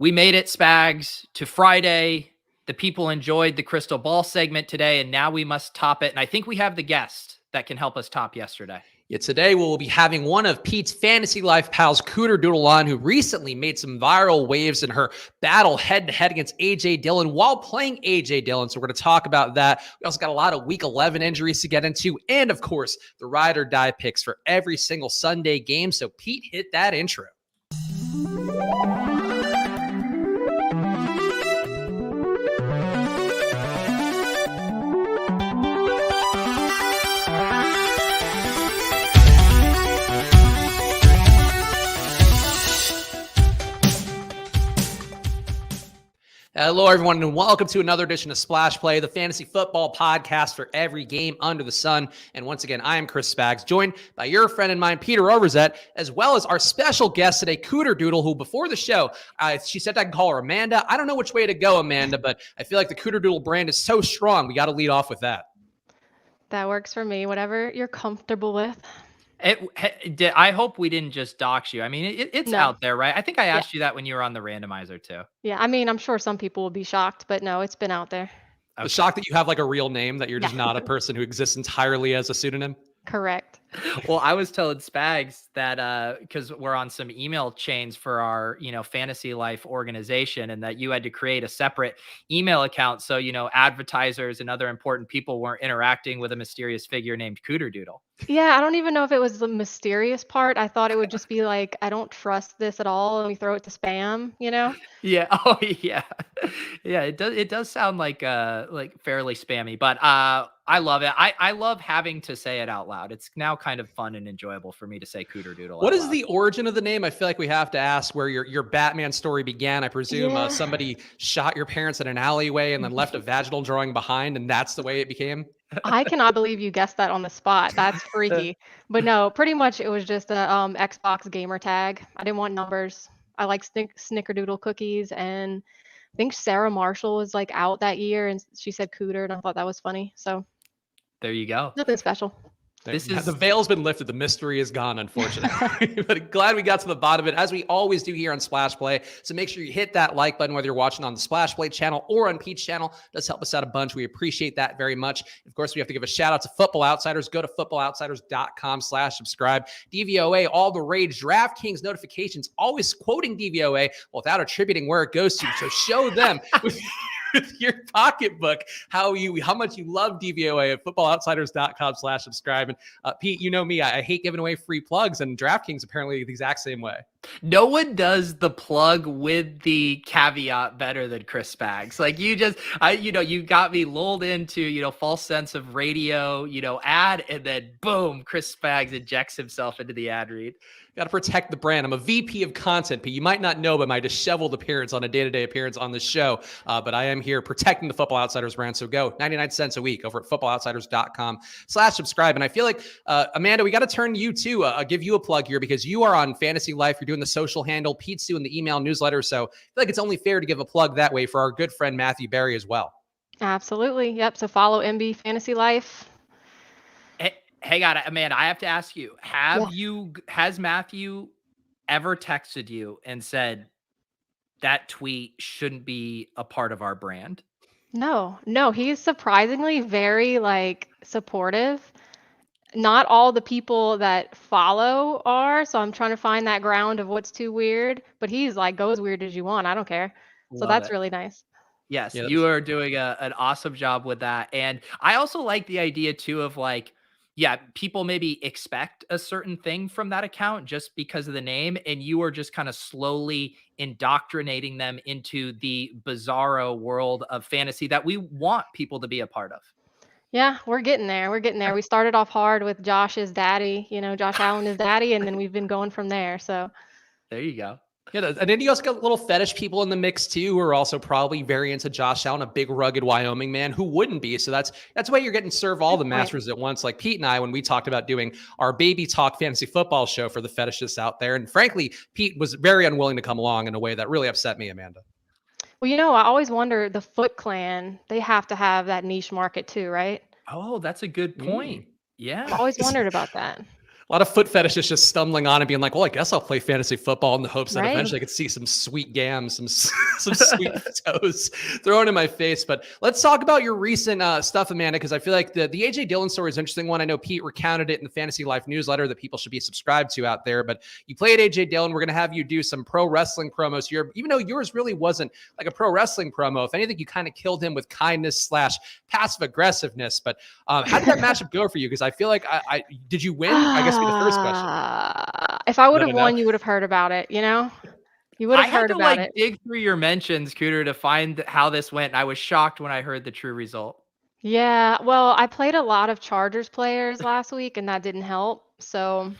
We made it, Spags, to Friday. The people enjoyed the crystal ball segment today, and now we must top it. And I think we have the guest that can help us top yesterday. Yeah, today we'll be having one of Pete's fantasy life pals, Cooterdoodle, on, who recently made some viral waves in her battle head-to-head against A.J. Dillon while playing A.J. Dillon. So we're going to talk about that. We also got a lot of Week 11 injuries to get into, and of course, the ride or die picks for every single Sunday game. So Pete, hit that intro. Hello, everyone, and welcome to another edition of Splash Play, the fantasy football podcast for every game under the sun. And once again, I am Chris Spags, joined by your friend and mine, Peter Overzet, as well as our special guest today, Cooterdoodle, who before the show, she said I can call her Amanda. I don't know which way to go, Amanda, but I feel like the Cooterdoodle brand is so strong. We got to lead off with that. That works for me, whatever you're comfortable with. I hope we didn't just dox you. I mean, it's out there, right? I think I asked you that when you were on the randomizer too. Yeah, I mean, I'm sure some people will be shocked, but no, it's been out there. Okay. The shock that you have like a real name, that you're just not a person who exists entirely as a pseudonym? Correct. Well, I was telling Spags that because we're on some email chains for our, fantasy life organization, and that you had to create a separate email account so, advertisers and other important people weren't interacting with a mysterious figure named Cooterdoodle. Yeah, I don't even know if it was the mysterious part. I thought it would just be like, I don't trust this at all, and we throw it to spam, Yeah. Oh, yeah. Yeah. It does sound like fairly spammy, but I love it. I love having to say it out loud. It's now kind of fun and enjoyable for me to say Cooterdoodle. What is the origin of the name? I feel like we have to ask where your Batman story began. I presume somebody shot your parents in an alleyway and then left a vaginal drawing behind, and that's the way it became. I cannot believe you guessed that on the spot. That's freaky. But no, pretty much it was just a Xbox gamer tag. I didn't want numbers. I like snickerdoodle cookies, and I think Sarah Marshall was like out that year, and she said Cooter, and I thought that was funny. So there you go. Nothing special. The veil's been lifted. The mystery is gone, unfortunately. But glad we got to the bottom of it, as we always do here on Splash Play. So make sure you hit that like button, whether you're watching on the Splash Play channel or on Pete's channel. It does help us out a bunch. We appreciate that very much. Of course, we have to give a shout out to Football Outsiders. Go to footballoutsiders.com/subscribe. DVOA, all the rage. DraftKings notifications, always quoting DVOA without attributing where it goes to. So show them with your pocketbook how much you love DVOA at footballoutsiders.com/subscribe. And Pete, you know me, I hate giving away free plugs, and DraftKings apparently the exact same way. No one does the plug with the caveat better than Chris Spags. Like you got me lulled into, false sense of radio, ad, and then boom, Chris Spags injects himself into the ad read. Got to protect the brand. I'm a VP of content, but you might not know by my disheveled appearance on a day-to-day appearance on the show. But I am here protecting the Football Outsiders brand. So go 99 cents a week over at footballoutsiders.com/subscribe. And I feel like, Amanda, we got to turn to you too. Give you a plug here, because you are on Fantasy Life. You're doing the social handle. Pete's doing the email newsletter. So I feel like it's only fair to give a plug that way for our good friend Matthew Berry as well. Absolutely. Yep. So follow MB Fantasy Life. Hey, Amanda, I have to ask you, has Matthew ever texted you and said that tweet shouldn't be a part of our brand? No, he's surprisingly very supportive. Not all the people that follow are, so I'm trying to find that ground of what's too weird, but he's like, go as weird as you want. I don't care. So that's really nice. Yes, you are doing an awesome job with that. And I also like the idea too of people maybe expect a certain thing from that account just because of the name, and you are just kind of slowly indoctrinating them into the bizarro world of fantasy that we want people to be a part of. Yeah, we're getting there. We started off hard with Josh's daddy, Josh Allen is daddy, and then we've been going from there. So there you go. Yeah, and then you also got little fetish people in the mix too, who are also probably very into Josh Allen, a big rugged Wyoming man. Who wouldn't be? So that's why you're getting served all the masters at once. Like Pete and I, when we talked about doing our baby talk fantasy football show for the fetishists out there, and frankly, Pete was very unwilling to come along in a way that really upset me, Amanda. Well, I always wonder, the Foot Clan, they have to have that niche market too, right? Oh, that's a good point. Yeah, I always wondered about that. A lot of foot fetishes just stumbling on and being like, well, I guess I'll play fantasy football in the hopes that Right. eventually I could see some sweet gams, some sweet toes thrown in my face. But let's talk about your recent stuff, Amanda, because I feel like the AJ Dillon story is an interesting one. I know Pete recounted it in the Fantasy Life newsletter that people should be subscribed to out there. But you played AJ Dillon. We're going to have you do some pro wrestling promos here, even though yours really wasn't like a pro wrestling promo. If anything, you kind of killed him with kindness / passive aggressiveness. But how did that matchup go for you? Because I feel like I did you win? I guess be the first question. If I would No, have no, no. won, you would have heard about it, you know? You would I have had heard to about like it. dig through your mentions, Cooter, to find how this went. I was shocked when I heard the true result. Yeah, well, I played a lot of Chargers players last week, and that didn't help. So,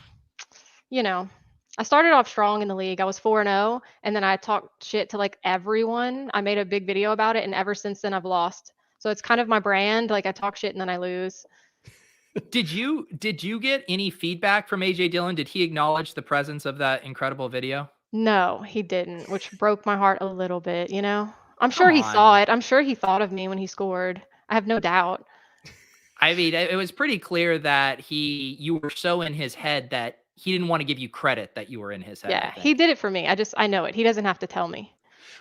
you know, I started off strong in the league. I was 4-0, and then I talked shit to like everyone. I made a big video about it, and ever since then I've lost. So it's kind of my brand. Like I talk shit and then I lose. Did you get any feedback from AJ Dillon? Did he acknowledge the presence of that incredible video? No, he didn't, which broke my heart a little bit, you know? I'm sure Come he saw on. it. I'm sure he thought of me when he scored. I have no doubt. I mean, it was pretty clear that you were so in his head that he didn't want to give you credit that you were in his head, I Yeah, he think. did it for me. I know it. He doesn't have to tell me.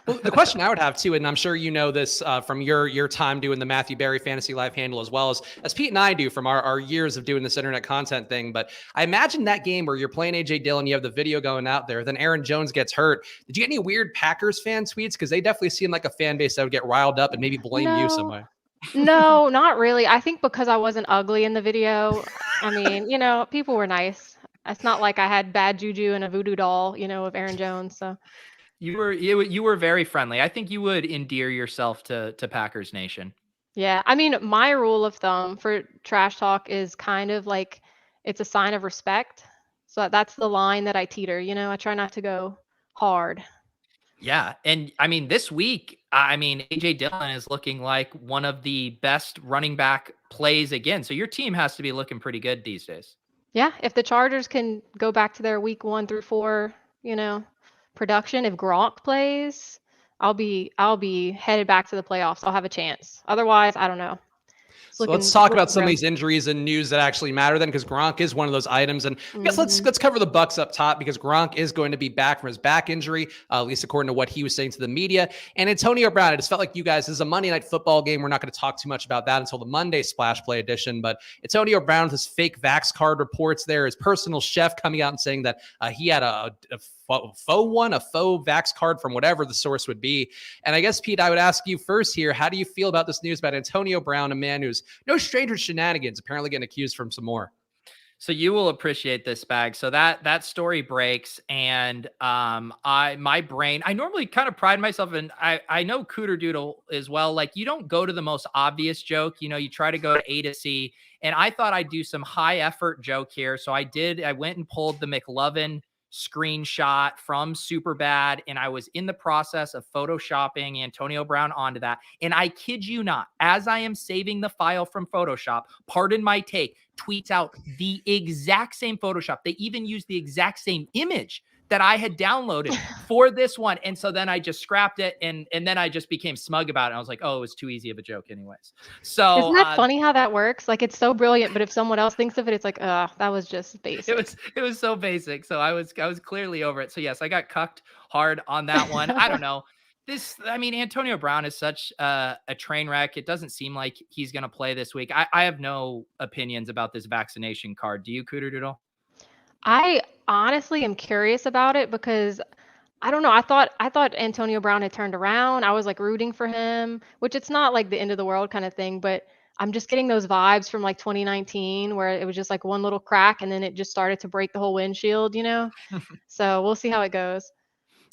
Well, the question I would have too, and I'm sure you know this from your time doing the Matthew Berry Fantasy Life handle as well as Pete and I do from our years of doing this internet content thing. But I imagine that game where you're playing AJ Dillon, you have the video going out there, then Aaron Jones gets hurt. Did you get any weird Packers fan tweets? Because they definitely seem like a fan base that would get riled up and maybe blame you some No. way. No, not really. I think because I wasn't ugly in the video, I mean, people were nice. It's not like I had bad juju and a voodoo doll, of Aaron Jones. So You were very friendly. I think you would endear yourself to Packers Nation. yeah, I mean, my rule of thumb for trash talk is kind of like it's a sign of respect. So that's the line that I teeter. I try not to go hard. Yeah, and I mean this week, I mean AJ Dillon is looking like one of the best running back plays again. So your team has to be looking pretty good these days. Yeah, if the Chargers can go back to their week 1 through 4, production, if Gronk plays, I'll be headed back to the playoffs. I'll have a chance. Otherwise, I don't know. So let's It's talk looking about some of grim. these injuries and news that actually matter then, because Gronk is one of those items. And I guess let's Mhm. cover the Bucks up top, because Gronk is going to be back from his back injury, at least according to what he was saying to the media. And Antonio Brown, it just felt like you guys, this is a Monday Night Football game. We're not going to talk too much about that until the Monday Splash Play edition. But Antonio Brown with his fake Vax card reports there, his personal chef coming out and saying that he had a faux Vax card from whatever the source would be. And I guess, Pete, I would ask you first here, how do you feel about this news about Antonio Brown, a man who's no stranger to shenanigans, apparently getting accused from some more? So you will appreciate this, bag. So that story breaks, and my brain. I normally kind of pride myself in. I know Cooterdoodle as well. Like you don't go to the most obvious joke. You try to go to A to C. And I thought I'd do some high effort joke here. So I did. I went and pulled the McLovin screenshot from Superbad, and I was in the process of photoshopping Antonio Brown onto that. And I kid you not, as I am saving the file from Photoshop, pardon my take, tweets out the exact same Photoshop. They even used the exact same image that I had downloaded for this one. And so then I just scrapped it, and then I just became smug about it. I was like, oh, it was too easy of a joke anyways. So Isn't that funny how that works? Like it's so brilliant, but if someone else thinks of it, it's like, that was just basic. it was so basic. So I was clearly over it. So yes, I got cucked hard on that one. I don't know. I mean, Antonio Brown is such a train wreck. It doesn't seem like he's going to play this week. I have no opinions about this vaccination card. Do you, Cooterdoodle? I honestly am curious about it because I don't know. I thought Antonio Brown had turned around. I was like rooting for him, which it's not like the end of the world kind of thing, but I'm just getting those vibes from like 2019 where it was just like one little crack and then it just started to break the whole windshield. So we'll see how it goes.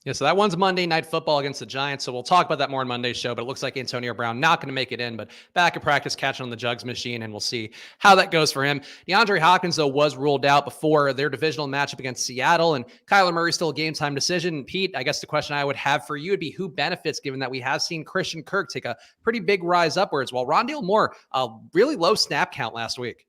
Yeah, so that one's Monday Night Football against the Giants. So we'll talk about that more on Monday's show, but it looks like Antonio Brown not going to make it in, but back at practice catching on the jugs machine, and we'll see how that goes for him. DeAndre Hopkins, though, was ruled out before their divisional matchup against Seattle, and Kyler Murray still a game-time decision. And Pete, I guess the question I would have for you would be who benefits, given that we have seen Christian Kirk take a pretty big rise upwards, while Rondale Moore, a really low snap count last week.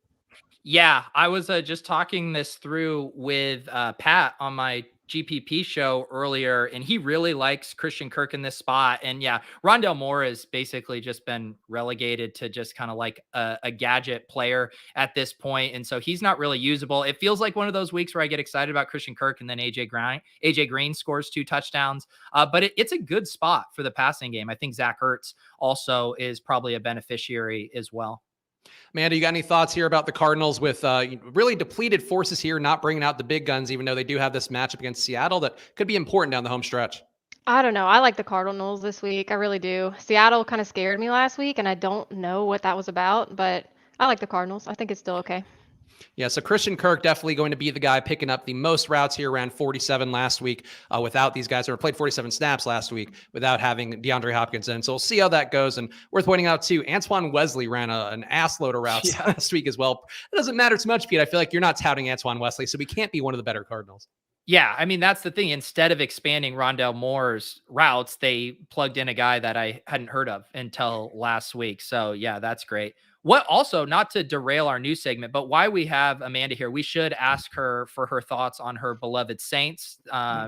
Yeah, I was just talking this through with Pat on my GPP show earlier, and he really likes Christian Kirk in this spot. And yeah, Rondell Moore has basically just been relegated to just kind of like a gadget player at this point, and so he's not really usable. It feels like one of those weeks where I get excited about Christian Kirk, and then AJ Green scores 2 touchdowns. But it's a good spot for the passing game. I think Zach Ertz also is probably a beneficiary as well. Amanda, you got any thoughts here about the Cardinals with really depleted forces here, not bringing out the big guns, even though they do have this matchup against Seattle that could be important down the home stretch? I don't know. I like the Cardinals this week. I really do. Seattle kind of scared me last week, and I don't know what that was about, but I like the Cardinals. I think it's still okay. Yeah, so Christian Kirk definitely going to be the guy picking up the most routes here, around 47 last week without these guys, or played 47 snaps last week without having DeAndre Hopkins in. So we'll see how that goes. And worth pointing out too, Antoine Wesley ran an ass load of routes last week as well. It doesn't matter too much, Pete. I feel like you're not touting Antoine Wesley, so we can't be one of the better Cardinals. Yeah, I mean, that's the thing. Instead of expanding Rondell Moore's routes, they plugged in a guy that I hadn't heard of until last week. So yeah, that's great. What also, not to derail our news segment, but why we have Amanda here, we should ask her for her thoughts on her beloved Saints.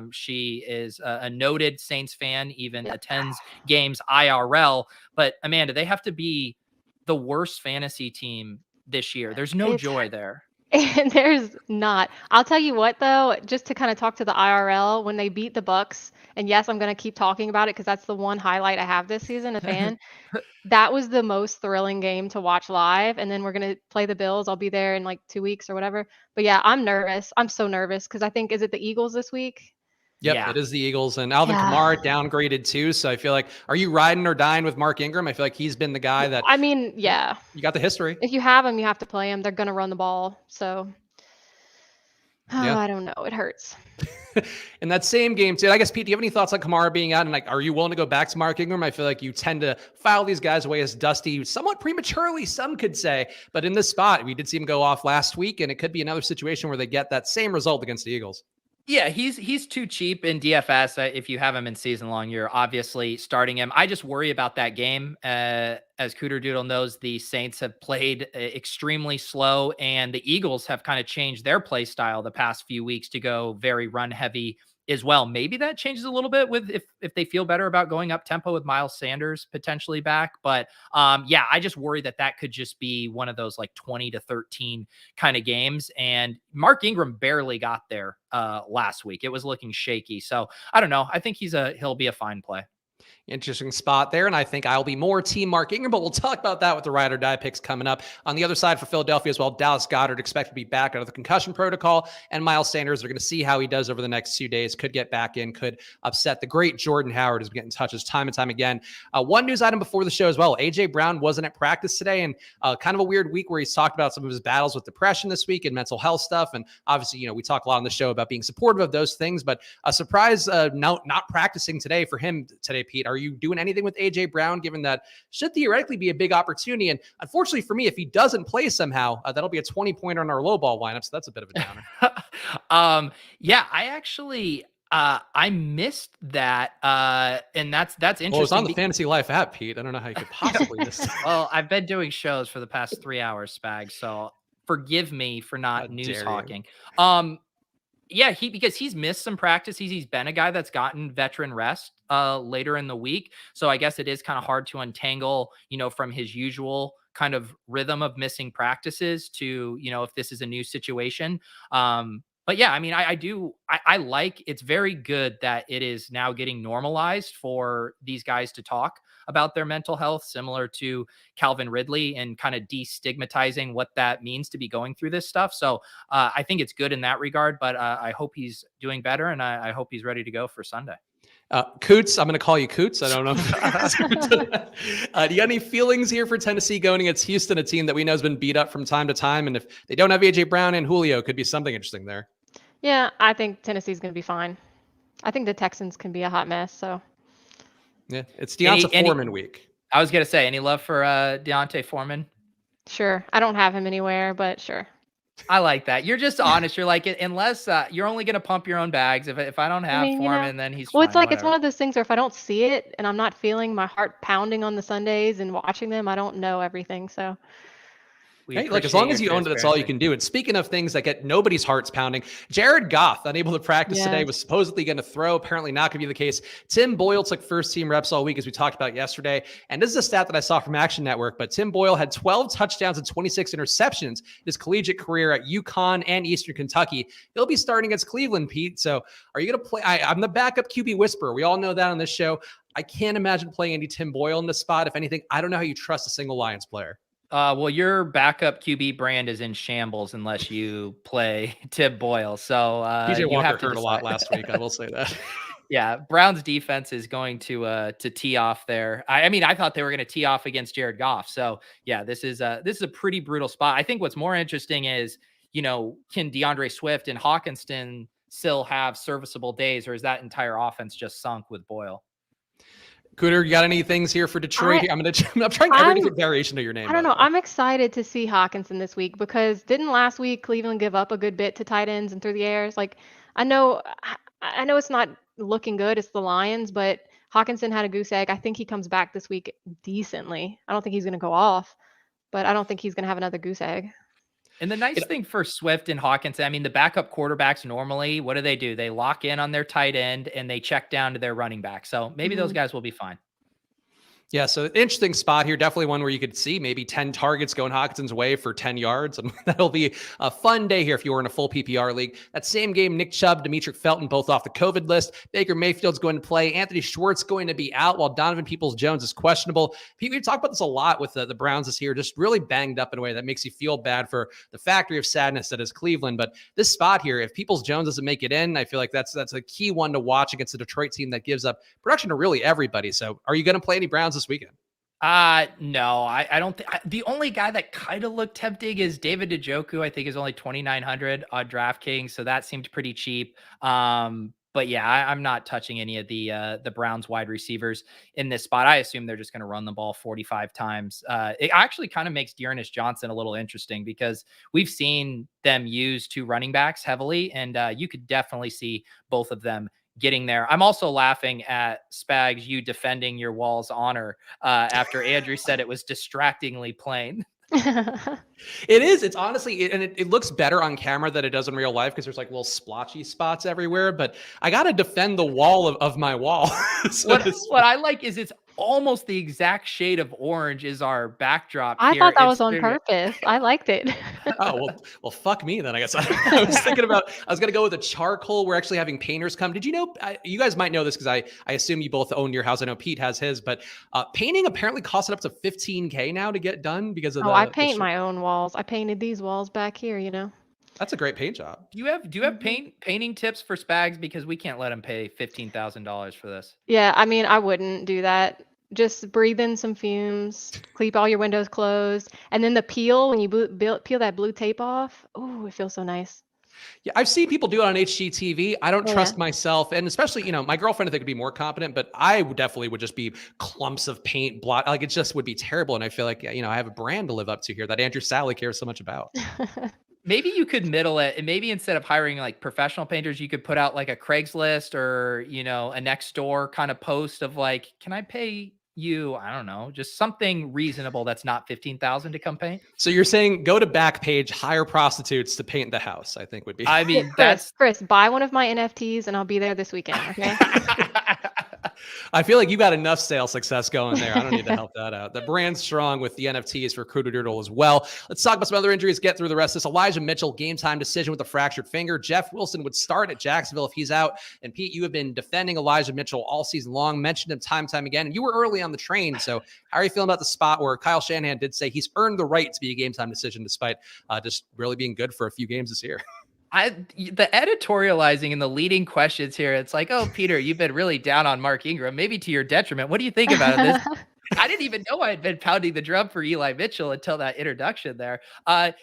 She is a noted Saints fan, even attends games IRL. But Amanda, they have to be the worst fantasy team this year. There's no joy there. And there's not. I'll tell you what, though, just to kind of talk to the IRL, when they beat the Bucks, and yes, I'm going to keep talking about it because that's the one highlight I have this season, a fan. That was the most thrilling game to watch live. And then we're going to play the Bills. I'll be there in like 2 weeks or whatever. But yeah, I'm nervous. I'm so nervous because I think, is it the Eagles this week? Yep, it is the Eagles, and Alvin Kamara downgraded too. So I feel like, are you riding or dying with Mark Ingram? I feel like he's been the guy that. I mean, yeah. You got the history. If you have him, you have to play him. They're going to run the ball. So, I don't know. It hurts. In that same game, too, I guess, Pete, do you have any thoughts on Kamara being out? And like, are you willing to go back to Mark Ingram? I feel like you tend to file these guys away as dusty, somewhat prematurely, some could say. But in this spot, we did see him go off last week, and it could be another situation where they get that same result against the Eagles. Yeah, he's too cheap in DFS. If you have him in season long, you're obviously starting him. I just worry about that game. As Cooterdoodle knows, the Saints have played extremely slow, and the Eagles have kind of changed their play style the past few weeks to go very run heavy as well. Maybe that changes a little bit with if they feel better about going up tempo with Miles Sanders potentially back. But yeah, I just worry that could just be one of those like 20-13 kind of games. And Mark Ingram barely got there last week. It was looking shaky. So I don't know. I think he'll be a fine play. Interesting spot there. And I think I'll be more team Mark Ingram, but we'll talk about that with the ride or die picks coming up. On the other side for Philadelphia as well, Dallas Goedert expected to be back out of the concussion protocol, and Miles Sanders, they're going to see how he does over the next 2 days. Could get back in, could upset the great Jordan Howard, who's getting touches time and time again. One news item before the show as well. AJ Brown wasn't at practice today, and kind of a weird week where he's talked about some of his battles with depression this week and mental health stuff. And obviously, we talk a lot on the show about being supportive of those things, but a surprise not practicing today for him today, Pete. Are you doing anything with AJ Brown, given that should theoretically be a big opportunity? And unfortunately for me, if he doesn't play somehow, that'll be a 20-pointer on our low ball lineup. So that's a bit of a downer. Yeah, I actually I missed that. And that's interesting. Well, it's on the Fantasy Life app, Pete. I don't know how you could possibly miss it. Well, I've been doing shows for the past 3 hours, Spag, so forgive me for not news hawking. Yeah, because he's missed some practice. He's been a guy that's gotten veteran rest later in the week. So I guess it is kind of hard to untangle, from his usual kind of rhythm of missing practices to, if this is a new situation. But yeah, I mean, I like, it's very good that it is now getting normalized for these guys to talk about their mental health, similar to Calvin Ridley, and kind of destigmatizing what that means to be going through this stuff. So I think it's good in that regard, but I hope he's doing better, and I hope he's ready to go for Sunday. Coots, I'm going to call you Coots. I don't know. Do you got any feelings here for Tennessee going against Houston, a team that we know has been beat up from time to time? And if they don't have AJ Brown and Julio, could be something interesting there. Yeah, I think Tennessee's going to be fine. I think the Texans can be a hot mess. So yeah, it's Deonta Foreman week. I was going to say, any love for Deontay Foreman? Sure. I don't have him anywhere, but sure. I like that. You're just honest. You're like, unless you're only going to pump your own bags. If I don't have Foreman, then he's well, fine, it's like, whatever. it's one of those things where if I don't see it and I'm not feeling my heart pounding on the Sundays and watching them, I don't know everything. So We Hey, look, as long appreciate your as you own it, that's all you transparency. can do. And speaking of things that get nobody's hearts pounding, Jared Goff, unable to practice today, Yes. was supposedly going to throw. Apparently not going to be the case. Tim Boyle took first team reps all week, as we talked about yesterday. And this is a stat that I saw from Action Network, but Tim Boyle had 12 touchdowns and 26 interceptions in his collegiate career at UConn and Eastern Kentucky. He'll be starting against Cleveland, Pete. So are you going to play? I'm the backup QB whisperer. We all know that on this show. I can't imagine playing any Tim Boyle in this spot. If anything, I don't know how you trust a single Lions player. Well, your backup QB brand is in shambles unless you play Tim Boyle. So PJ you Walker have to hurt a lot decide. last week. I will say that. Yeah, Browns defense is going to tee off there. I mean, I thought they were going to tee off against Jared Goff. So yeah, this is a pretty brutal spot. I think what's more interesting is, can DeAndre Swift and Hawkinson still have serviceable days, or is that entire offense just sunk with Boyle? Cooter, you got any things here for Detroit? I'm trying every different variation of your name. I don't know. I'm excited to see Hawkinson this week because didn't last week Cleveland give up a good bit to tight ends and through the airs? Like I know it's not looking good. It's the Lions, but Hawkinson had a goose egg. I think he comes back this week decently. I don't think he's going to go off, but I don't think he's going to have another goose egg. And the nice thing for Swift and Hawkinson, I mean, the backup quarterbacks normally, what do? They lock in on their tight end and they check down to their running back. So maybe those guys will be fine. Yeah, so interesting spot here. Definitely one where you could see maybe 10 targets going Hawkinson's way for 10 yards. And that'll be a fun day here if you were in a full PPR league. That same game, Nick Chubb, Demetric Felton, both off the COVID list. Baker Mayfield's going to play. Anthony Schwartz going to be out while Donovan Peoples-Jones is questionable. Pete, we talked about this a lot with the Browns this year, just really banged up in a way that makes you feel bad for the factory of sadness that is Cleveland. But this spot here, if Peoples-Jones doesn't make it in, I feel like that's a key one to watch against the Detroit team that gives up production to really everybody. So are you going to play any Browns this weekend? No, I don't think the only guy that kind of looked tempting is David Njoku. I think is only 2,900 on DraftKings. So that seemed pretty cheap. But yeah, I'm not touching any of the Browns wide receivers in this spot. I assume they're just going to run the ball 45 times. It actually kind of makes Dearness Johnson a little interesting because we've seen them use two running backs heavily, and you could definitely see both of them getting there. I'm also laughing at Spags, you defending your wall's honor after Andrew said it was distractingly plain. It is. It's honestly, and it looks better on camera than it does in real life because there's like little splotchy spots everywhere. But I got to defend the wall of my wall. So what I like is it's almost the exact shade of orange is our backdrop. I here. thought that was on purpose. I liked it. Oh, well, fuck me then, I guess. I was thinking about, I was going to go with a charcoal. We're actually having painters come. Did you know, you guys might know this because I assume you both own your house. I know Pete has his, but painting apparently costs up to $15K now to get done because of I paint my own walls. I painted these walls back here. That's a great paint job. Do you have painting tips for Spags? Because we can't let him pay $15,000 for this. Yeah, I mean, I wouldn't do that. Just breathe in some fumes, keep all your windows closed, and then the peel, when you peel that blue tape off, oh, it feels so nice. Yeah, I've seen people do it on HGTV. I don't trust myself. And especially, my girlfriend, I think, would be more competent, but I definitely would just be clumps of paint, blot. Like it just would be terrible. And I feel like, I have a brand to live up to here that Andrew Sally cares so much about. Maybe you could middle it, and maybe instead of hiring like professional painters, you could put out like a Craigslist or, a next door kind of post of like, can I pay you, I don't know, just something reasonable that's not 15,000 to come paint? So you're saying go to Backpage, hire prostitutes to paint the house, I think would be. I mean, Chris, buy one of my NFTs and I'll be there this weekend, okay? I feel like you got enough sales success going there. I don't need to help that out. The brand's strong with the NFTs for Cooterdoodle as well. Let's talk about some other injuries, get through the rest of this. Elijah Mitchell, game time decision with a fractured finger. Jeff Wilson would start at Jacksonville if he's out. And Pete, you have been defending Elijah Mitchell all season long, mentioned him time and time again. And you were early on the train. So how are you feeling about the spot where Kyle Shanahan did say he's earned the right to be a game time decision despite just really being good for a few games this year? The editorializing and the leading questions here, it's like, oh, Peter, you've been really down on Mark Ingram, maybe to your detriment. What do you think about this? I didn't even know I had been pounding the drum for Eli Mitchell until that introduction there.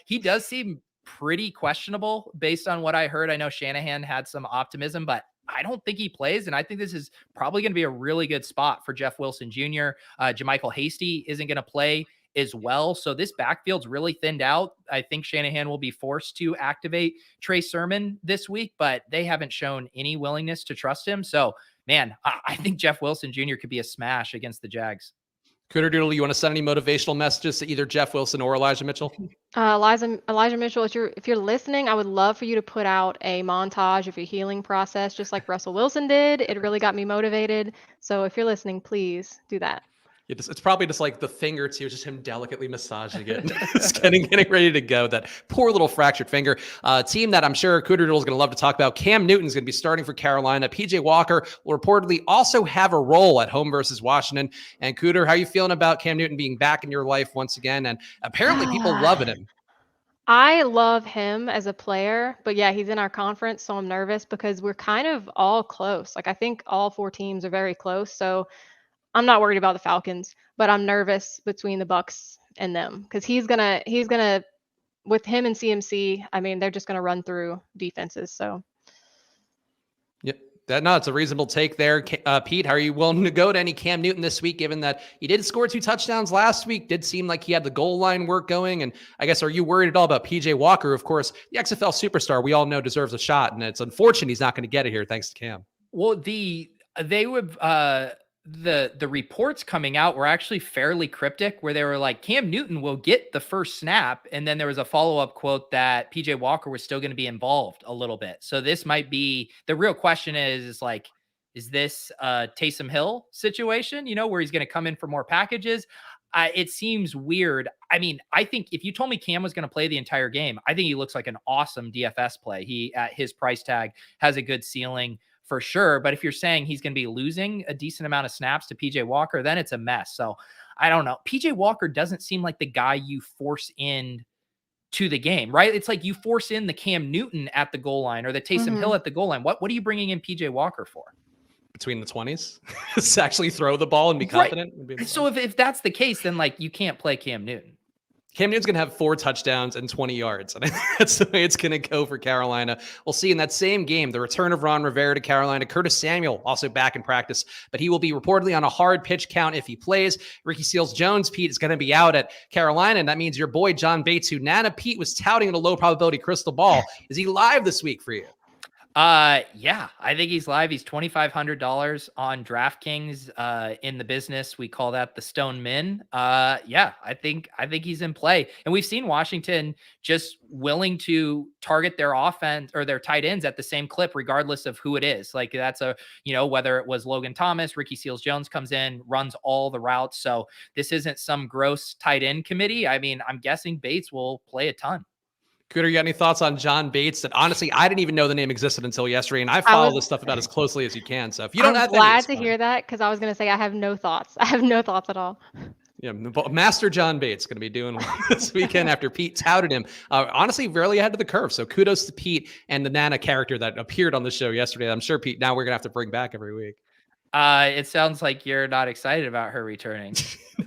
He does seem pretty questionable based on what I heard. I know Shanahan had some optimism, but I don't think he plays. And I think this is probably going to be a really good spot for Jeff Wilson Jr. Jermichael Hasty isn't going to play as well. So this backfield's really thinned out. I think Shanahan will be forced to activate Trey Sermon this week, but they haven't shown any willingness to trust him. So, man, I think Jeff Wilson Jr. could be a smash against the Jags. Cooterdoodle, you want to send any motivational messages to either Jeff Wilson or Elijah Mitchell? Elijah Mitchell, if you're listening, I would love for you to put out a montage of your healing process, just like Russell Wilson did. It really got me motivated. So if you're listening, please do that. It's probably just like the finger too, just him delicately massaging it, just getting ready to go. That poor little fractured finger. Team that I'm sure Cooterdoodle is going to love to talk about. Cam Newton's going to be starting for Carolina. PJ Walker will reportedly also have a role at home versus Washington. And Cooter, how are you feeling about Cam Newton being back in your life once again? And apparently people loving him. I love him as a player, but yeah, he's in our conference, so I'm nervous because we're kind of all close. Like I think all 4 teams are very close, so I'm not worried about the Falcons, but I'm nervous between the Bucks and them because he's gonna with him and CMC. I mean, they're just gonna run through defenses. So Yep. It's a reasonable take there. Pete, how are you willing to go to any Cam Newton this week, given that he did score 2 touchdowns last week, did seem like he had the goal line work going? And I guess, are you worried at all about PJ Walker? Of course, the XFL superstar we all know deserves a shot, and it's unfortunate he's not going to get it here thanks to Cam. Well, the reports coming out were actually fairly cryptic, where they were like, Cam Newton will get the first snap, and then there was a follow-up quote that PJ Walker was still going to be involved a little bit. So this might be the real question is like, is this a Taysom Hill situation, where he's going to come in for more packages? It seems weird. I mean, I think if you told me Cam was going to play the entire game, I think he looks like an awesome DFS play. He, at his price tag, has a good ceiling for sure. But if you're saying he's going to be losing a decent amount of snaps to PJ Walker, then it's a mess. So I don't know. PJ Walker doesn't seem like the guy you force in to the game, right? It's like you force in the Cam Newton at the goal line or the Taysom Hill at the goal line. What are you bringing in PJ Walker for? Between the 20s, to actually throw the ball and be confident. Right. So if that's the case, then like you can't play Cam Newton. Cam Newton's going to have 4 touchdowns and 20 yards. And that's the way it's going to go for Carolina. We'll see in that same game, the return of Ron Rivera to Carolina. Curtis Samuel also back in practice, but he will be reportedly on a hard pitch count if he plays. Ricky Seals-Jones, Pete, is going to be out at Carolina. And that means your boy, John Bates, who Nana Pete was touting in a low probability crystal ball. Is he live this week for you? Yeah, I think he's live. He's $2,500 on DraftKings. In the business, we call that the Stone Min. Yeah, I think he's in play. And we've seen Washington just willing to target their offense or their tight ends at the same clip, regardless of who it is. Like that's whether it was Logan Thomas, Ricky Seals-Jones comes in, runs all the routes. So this isn't some gross tight end committee. I mean, I'm guessing Bates will play a ton. Cooter, you got any thoughts on John Bates? That honestly, I didn't even know the name existed until yesterday, and I follow this stuff about as closely as you can. So if you don't have, I'm glad to hear that because I was going to say I have no thoughts. I have no thoughts at all. Yeah, Master John Bates going to be doing this weekend after Pete touted him. Honestly, really ahead of the curve. So kudos to Pete and the Nana character that appeared on the show yesterday. I'm sure Pete, now we're going to have to bring back every week. It sounds like you're not excited about her returning.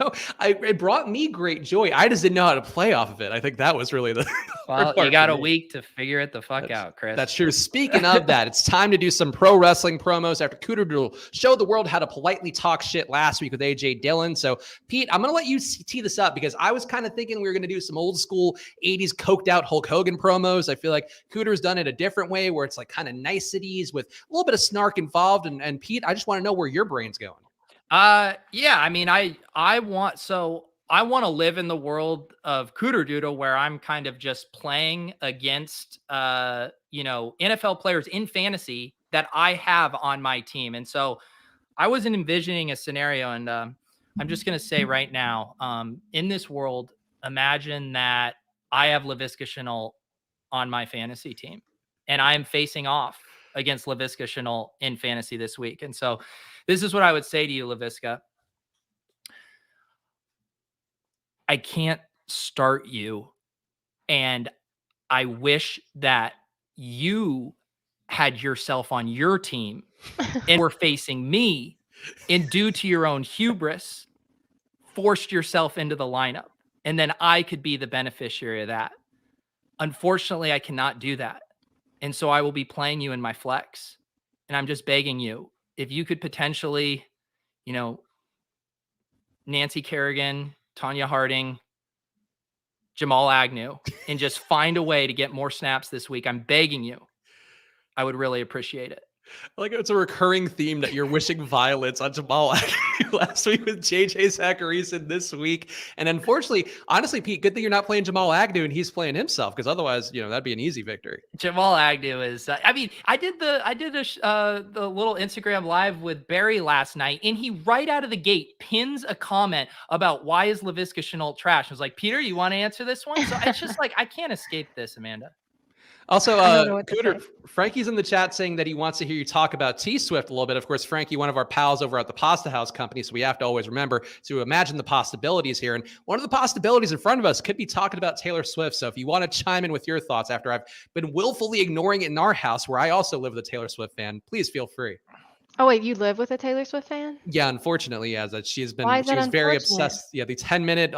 No, it brought me great joy. I just didn't know how to play off of it. I think that was really the well, you got a week to figure it the fuck out, Chris. That's true. Speaking of that, it's time to do some pro wrestling promos after Cooterdoodle showed the world how to politely talk shit last week with AJ Dillon. So, Pete, I'm going to let you tee this up because I was kind of thinking we were going to do some old school 80s coked out Hulk Hogan promos. I feel like Cooter's done it a different way where it's like kind of niceties with a little bit of snark involved. And Pete, I just want to know where your brain's going. Yeah, I mean, I want to live in the world of Cooterdoodle where I'm kind of just playing against, NFL players in fantasy that I have on my team. And so I wasn't envisioning a scenario. And, I'm just going to say right now, in this world, imagine that I have Laviska Shenault on my fantasy team and I am facing off against Laviska Shenault in fantasy this week. And so this is what I would say to you, Laviska. I can't start you. And I wish that you had yourself on your team and were facing me and due to your own hubris, forced yourself into the lineup. And then I could be the beneficiary of that. Unfortunately, I cannot do that. And so I will be playing you in my flex. And I'm just begging you, if you could potentially, Nancy Kerrigan, Tanya Harding, Jamal Agnew, and just find a way to get more snaps this week, I'm begging you, I would really appreciate it. Like it's a recurring theme that you're wishing violence on Jamal Agnew last week with JJ Zachariason this week. And unfortunately, honestly, Pete, good thing you're not playing Jamal Agnew and he's playing himself, because otherwise, that'd be an easy victory. Jamal Agnew is. I mean, I did the little Instagram live with Barry last night, and he right out of the gate pins a comment about why is Laviska Shenault trash. I was like, Peter, you want to answer this one? So it's just like I can't escape this, Amanda. Also, I don't know what to Cooter, say. Frankie's in the chat saying that he wants to hear you talk about T-Swift a little bit. Of course, Frankie, one of our pals over at the Pasta House Company, so we have to always remember to imagine the possibilities here. And one of the possibilities in front of us could be talking about Taylor Swift. So if you want to chime in with your thoughts after I've been willfully ignoring it in our house, where I also live with a Taylor Swift fan, please feel free. Oh wait, you live with a Taylor Swift fan? Yeah, unfortunately, yeah, that she Why is that was very unfortunate? obsessed. Yeah, the 10-minute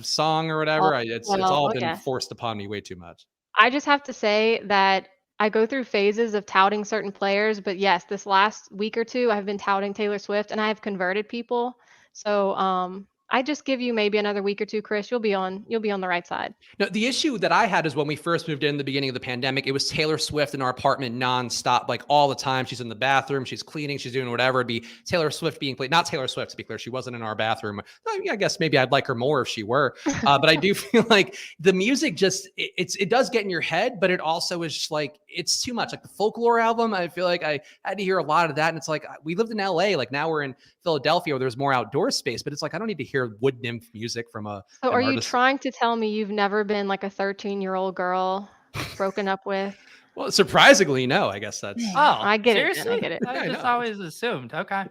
song or whatever. It's all been yes. forced upon me way too much. I just have to say that I go through phases of touting certain players, but yes, this last week or two, I've been touting Taylor Swift, and I have converted people. So I just give you maybe another week or two, Chris. You'll be on the right side. No, the issue that I had is when we first moved in the beginning of the pandemic, it was Taylor Swift in our apartment nonstop, like all the time. She's in the bathroom, she's cleaning, she's doing whatever. It'd be Taylor Swift being played. Not Taylor Swift, to be clear. She wasn't in our bathroom. I guess maybe I'd like her more if she were. But I do feel like the music just, it does get in your head, but it also is just like, it's too much. Like the Folklore album, I feel like I had to hear a lot of that. And it's like, we lived in LA, like now we're in Philadelphia where there's more outdoor space, but it's like, I don't need to hear wood nymph music from So an are you artist. trying to tell me you've never been like a 13-year-old girl broken up with? Well, surprisingly, no, I guess that's. Oh, I get it. seriously? I get it. Yeah, I I just know. always assumed. Okay.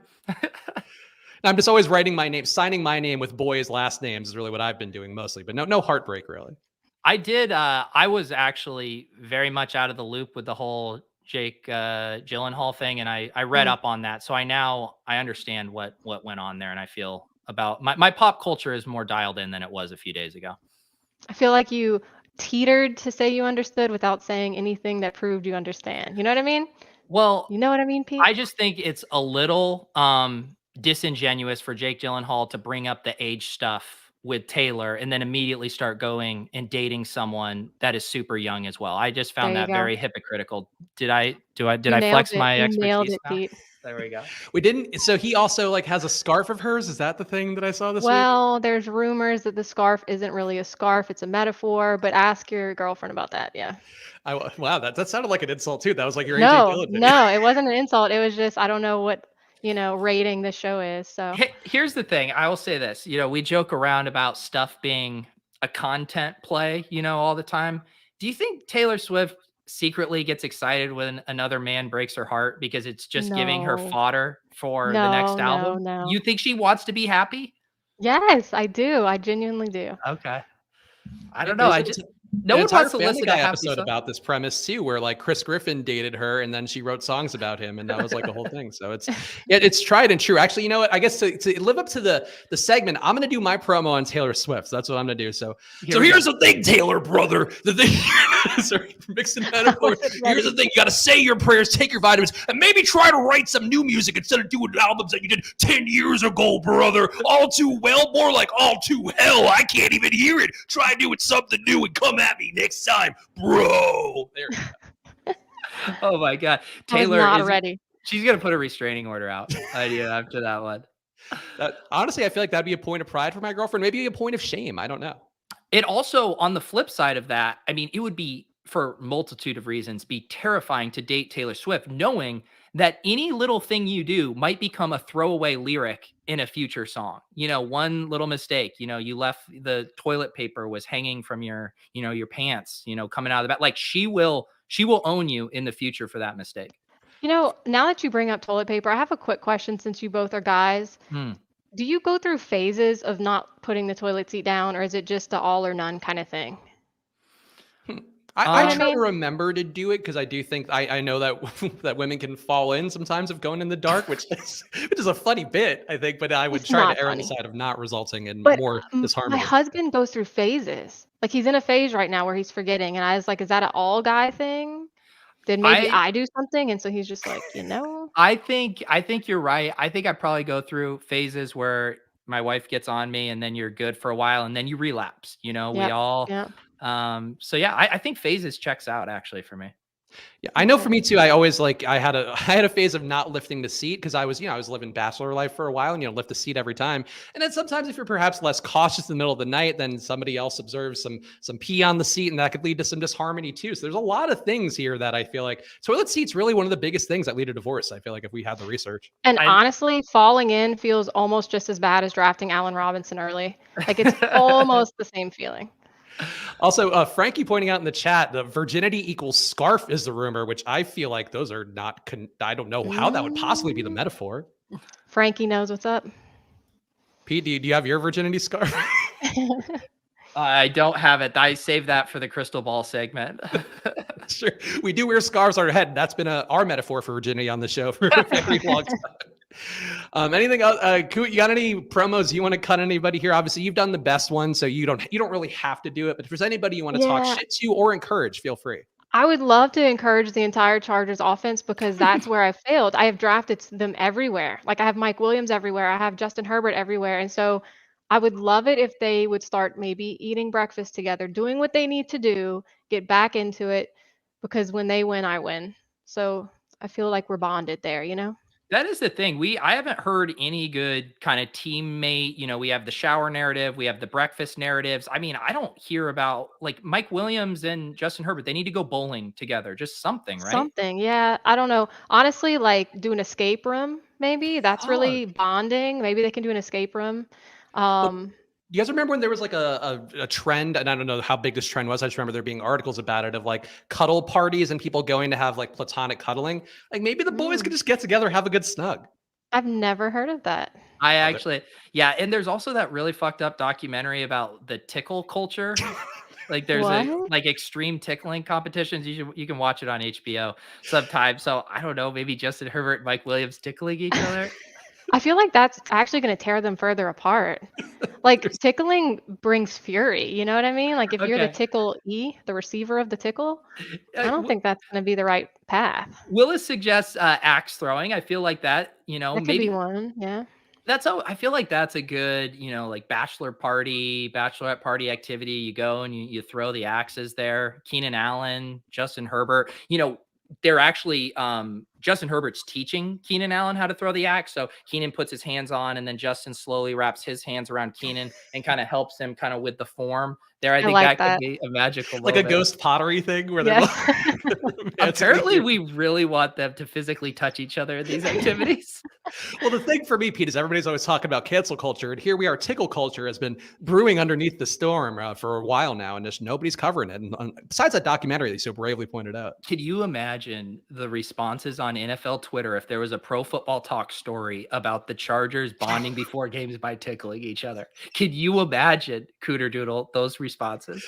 I'm just always writing my name, signing my name with boys' last names is really what I've been doing mostly, but no heartbreak really. I did. I was actually very much out of the loop with the whole Jake Gyllenhaal thing, and I read up on that, so I understand what went on there, and I feel about my pop culture is more dialed in than it was a few days ago. I feel like you teetered to say you understood without saying anything that proved you understand. You know what I mean? Well, You know what I mean, Pete? I just think it's a little disingenuous for Jake Gyllenhaal to bring up the age stuff with Taylor and then immediately start going and dating someone that is super young as well. I just There found you that go. very hypocritical. Did I You nailed flex it. my You nailed expertise it, now? Pete. There we go. We didn't. So he also like has a scarf of hers. Is that the thing that I saw this week? Well, there's rumors that the scarf isn't really a scarf, it's a metaphor, but ask your girlfriend about that. Yeah. Wow, that sounded like an insult too. That was like your AJ No, Dillon video. no, it wasn't an insult. It was just I don't know what, rating the show is. So Here's the thing. I will say this. We joke around about stuff being a content play, all the time. Do you think Taylor Swift secretly gets excited when another man breaks her heart because it's just giving her no. fodder for the No, next no, album? no. You think she wants to be happy? Yes, I do. I genuinely do. Okay. I don't know. There's No an one entire wants to Family listen Guy to happy episode songs. about this premise too, where like Chris Griffin dated her and then she wrote songs about him, and that was like the whole thing. So it's tried and true. Actually, you know what? I guess to live up to the segment, I'm gonna do my promo on Taylor Swift. So that's what I'm gonna do. So here's the thing, Taylor brother. The thing, sorry, mixing metaphors. Here's the thing: you got to say your prayers, take your vitamins, and maybe try to write some new music instead of doing albums that you did 10 years ago, brother. All too well, more like all too hell. I can't even hear it. Try doing something new and come at me next time, bro. There you go. Oh my God. I was Taylor not ready. She's going to put a restraining order out after that one. Honestly, I feel like that'd be a point of pride for my girlfriend. Maybe a point of shame. I don't know. It also, on the flip side of that, I mean, it would be, for multitude of reasons, be terrifying to date Taylor Swift, knowing that any little thing you do might become a throwaway lyric in a future song. One little mistake, you left the toilet paper was hanging from your pants, coming out of the back. Like she will own you in the future for that mistake. Now that you bring up toilet paper, I have a quick question since you both are guys. Do you go through phases of not putting the toilet seat down, or is it just the all or none kind of thing? I try to remember to do it because I do think I know that that women can fall in sometimes of going in the dark, which is a funny bit, I think, but I would try to err on the side of not resulting in more disharmony. My husband goes through phases. Like he's in a phase right now where he's forgetting, and I was like, "Is that an all guy thing? Then maybe I do something." And so he's just like, I think you're right. I think I probably go through phases where my wife gets on me, and then you're good for a while, and then you relapse. We all. Yeah. So yeah, I think phases checks out actually for me. Yeah, I know for me too. I always I had a I had a phase of not lifting the seat because I was living bachelor life for a while and lift the seat every time. And then sometimes if you're perhaps less cautious in the middle of the night, then somebody else observes some pee on the seat and that could lead to some disharmony too. So there's a lot of things here that I feel like toilet seats really one of the biggest things that lead to divorce. I feel like if we had the research. And I honestly, falling in feels almost just as bad as drafting Allen Robinson early. Like, it's almost the same feeling. Also, Frankie pointing out in the chat, the virginity equals scarf is the rumor, which I feel like those are not. I don't know how that would possibly be the Mm, metaphor. Frankie knows what's up. Pete, do you have your virginity scarf? I don't have it. I saved that for the crystal ball segment. Sure, we do wear scarves on our head. That's been our metaphor for virginity on the show for a very long time. Anything else? Coot, you got any promos you want to cut anybody here? Obviously, you've done the best one, so you don't really have to do it. But if there's anybody you want to talk Yeah, shit to or encourage, feel free. I would love to encourage the entire Chargers offense because that's where I failed. I have drafted them everywhere. Like, I have Mike Williams everywhere. I have Justin Herbert everywhere. And so I would love it if they would start maybe eating breakfast together, doing what they need to do, get back into it because when they win, I win. So I feel like we're bonded there, you know? That is the thing. I haven't heard any good kind of teammate. We have the shower narrative, we have the breakfast narratives. I mean, I don't hear about like Mike Williams and Justin Herbert. They need to go bowling together, just something, right? Something, yeah. I don't know. Honestly, like do an escape room, maybe. That's Oh, really bonding. Maybe they can do an escape room. Well, Um, do you guys remember when there was like a trend, and I don't know how big this trend was. I just remember there being articles about it of like cuddle parties and people going to have like platonic cuddling. Like maybe the boys could mm, just get together, have a good snug. I've never heard of that. I Oh, there- actually, yeah. And there's also that really fucked up documentary about the tickle culture. Like there's What? a like extreme tickling competitions. You can watch it on HBO sometimes. So I don't know, maybe Justin Herbert and Mike Williams tickling each other. I feel like that's actually going to tear them further apart. Like there's- tickling brings fury, you know what I mean? Like if you're the Okay. tickle E, the receiver of the tickle, I don't W- think that's going to be the right path. Willis suggests axe throwing. I feel like that, That could be maybe one, yeah. that's how I feel like that's a good, like bachelor party, bachelorette party activity. You go and you throw the axes there. Keenan Allen, Justin Herbert, they're actually Justin Herbert's teaching Keenan Allen how to throw the axe. So Keenan puts his hands on and then Justin slowly wraps his hands around Keenan and kind of helps him kind of with the form there. I I think like that could that. be a magical like a moment. ghost pottery thing where they're Yes. Apparently, we really want them to physically touch each other in these activities. Well, the thing for me, Pete, is everybody's always talking about cancel culture, and here we are. Tickle culture has been brewing underneath the storm for a while now, and just nobody's covering it. And besides that documentary that you so bravely pointed out, Can you imagine the responses on NFL Twitter if there was a Pro Football Talk story about the Chargers bonding before games by tickling each other? Can you imagine, Cooterdoodle, those responses?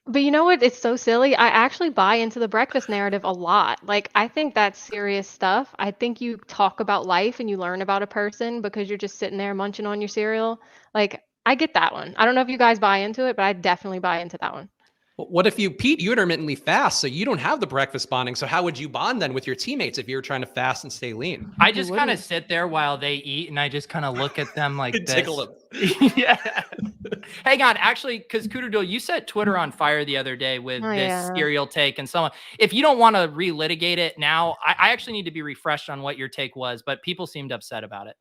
But you know what? It's so silly. I actually buy into the breakfast narrative a lot. Like, I think that's serious stuff. I think you talk about life and you learn about a person because you're just sitting there munching on your cereal. Like, I get that one. I don't know if you guys buy into it, but I definitely buy into that one. what if Pete, you intermittently fast, so you don't have the breakfast bonding? So how would you bond then with your teammates if you're trying to fast and stay lean? I Who just kind of wouldn't? sit there while they eat and I just kind of look at them like Tickle this. them. Yeah. Hang on, actually, because Cooterdoodle, you set Twitter on fire the other day with Oh, this yeah. serial take, and someone. If you don't want to relitigate it now, I actually need to be refreshed on what your take was, but people seemed upset about it.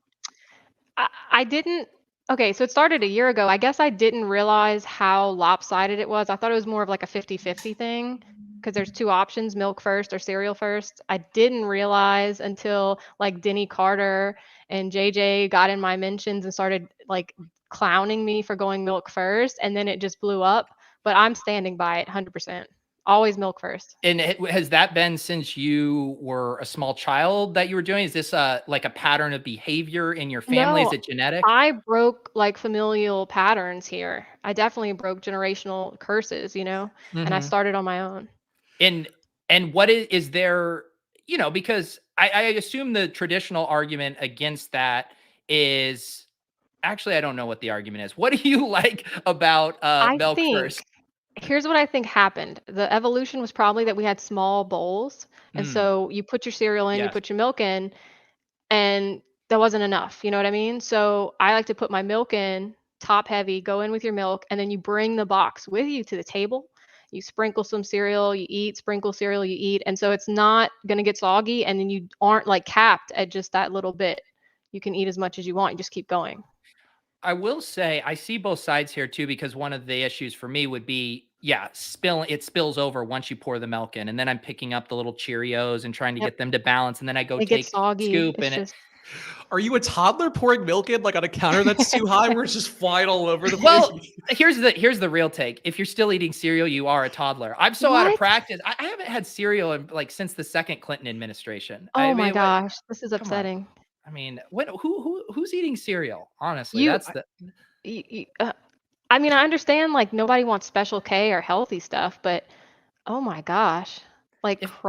I didn't. Okay, so it started a year ago. I guess I didn't realize how lopsided it was. I thought it was more of like a 50-50 thing because there's two options, milk first or cereal first. I didn't realize until like Denny Carter and JJ got in my mentions and started like clowning me for going milk first, and then it just blew up. But I'm standing by it 100%. Always milk first. And has that been since you were a small child that you were doing? Is this like a pattern of behavior in your family? Is No, it genetic? I broke like familial patterns here. I definitely broke generational curses, and I Hmm. started on my own. And what is there? Because I assume the traditional argument against that is actually I don't know what the argument is. What do you like about I milk think first? here's what I think happened. The evolution was probably that we had small bowls. And Mm, so you put your cereal in, you yes. put your milk in, and that wasn't enough. You know what I mean? So I like to put my milk in, top heavy, go in with your milk, and then you bring the box with you to the table. You sprinkle some cereal, you eat, sprinkle cereal, you eat. And so it's not going to get soggy. And then you aren't like capped at just that little bit. You can eat as much as you want. You just keep going. I will say I see both sides here too, because one of the issues for me would be, yeah, it spills over once you pour the milk in. And then I'm picking up the little Cheerios and trying to Yep. get them to balance. And then I go It gets take soggy. scoop It's and it. just, Are you a toddler pouring milk in like on a counter that's too high where it's just flying all over the place? Well, here's the real take. If you're still eating cereal, you are a toddler. I'm so out of what? practice. I haven't had cereal in like since the second Clinton administration. I Oh my mean, what? gosh. This is Come on. upsetting. I mean, what? Who's eating cereal? Honestly, You, that's the. you, I mean, I understand like nobody wants Special K or healthy stuff, but oh my gosh. If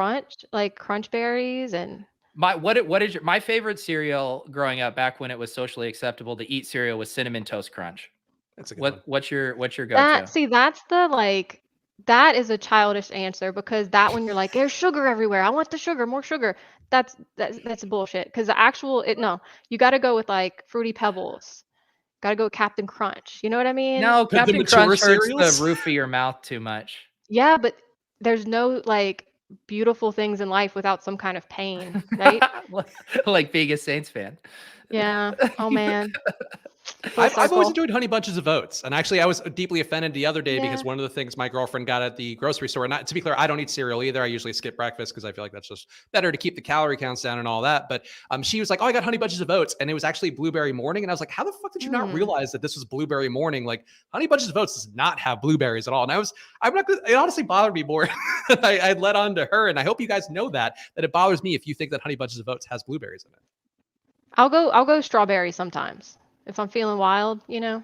Like crunch berries and what is my favorite cereal growing up back when it was socially acceptable to eat cereal was Cinnamon Toast Crunch. That's a good one. What's your that, go-to? see, that's the like, that is a childish answer because that when you're like, there's sugar everywhere. I want the sugar, more sugar. That's bullshit. Because the actual no, you got to go with like Fruity Pebbles. Got to go with Captain Crunch. You know what I mean? No, The Captain mature Crunch hurts the cereals? roof of your mouth too much. Yeah, but there's no like beautiful things in life without some kind of pain, right? Like being a Saints fan. Yeah. Oh man. Full I've always circle. enjoyed Honey Bunches of Oats. And actually, I was deeply offended the other day because Yeah. one of the things my girlfriend got at the grocery store, and to be clear, I don't eat cereal either. I usually skip breakfast because I feel like that's just better to keep the calorie counts down and all that. But she was like, oh, I got Honey Bunches of Oats. And it was actually Blueberry Morning. And I was like, how the fuck did you not Mm. realize that this was Blueberry Morning? Like, Honey Bunches of Oats does not have blueberries at all. And I'm not gonna, it honestly bothered me more. I led on to her. And I hope you guys know that it bothers me if you think that Honey Bunches of Oats has blueberries in it. I'll go strawberry sometimes if I'm feeling wild, you know.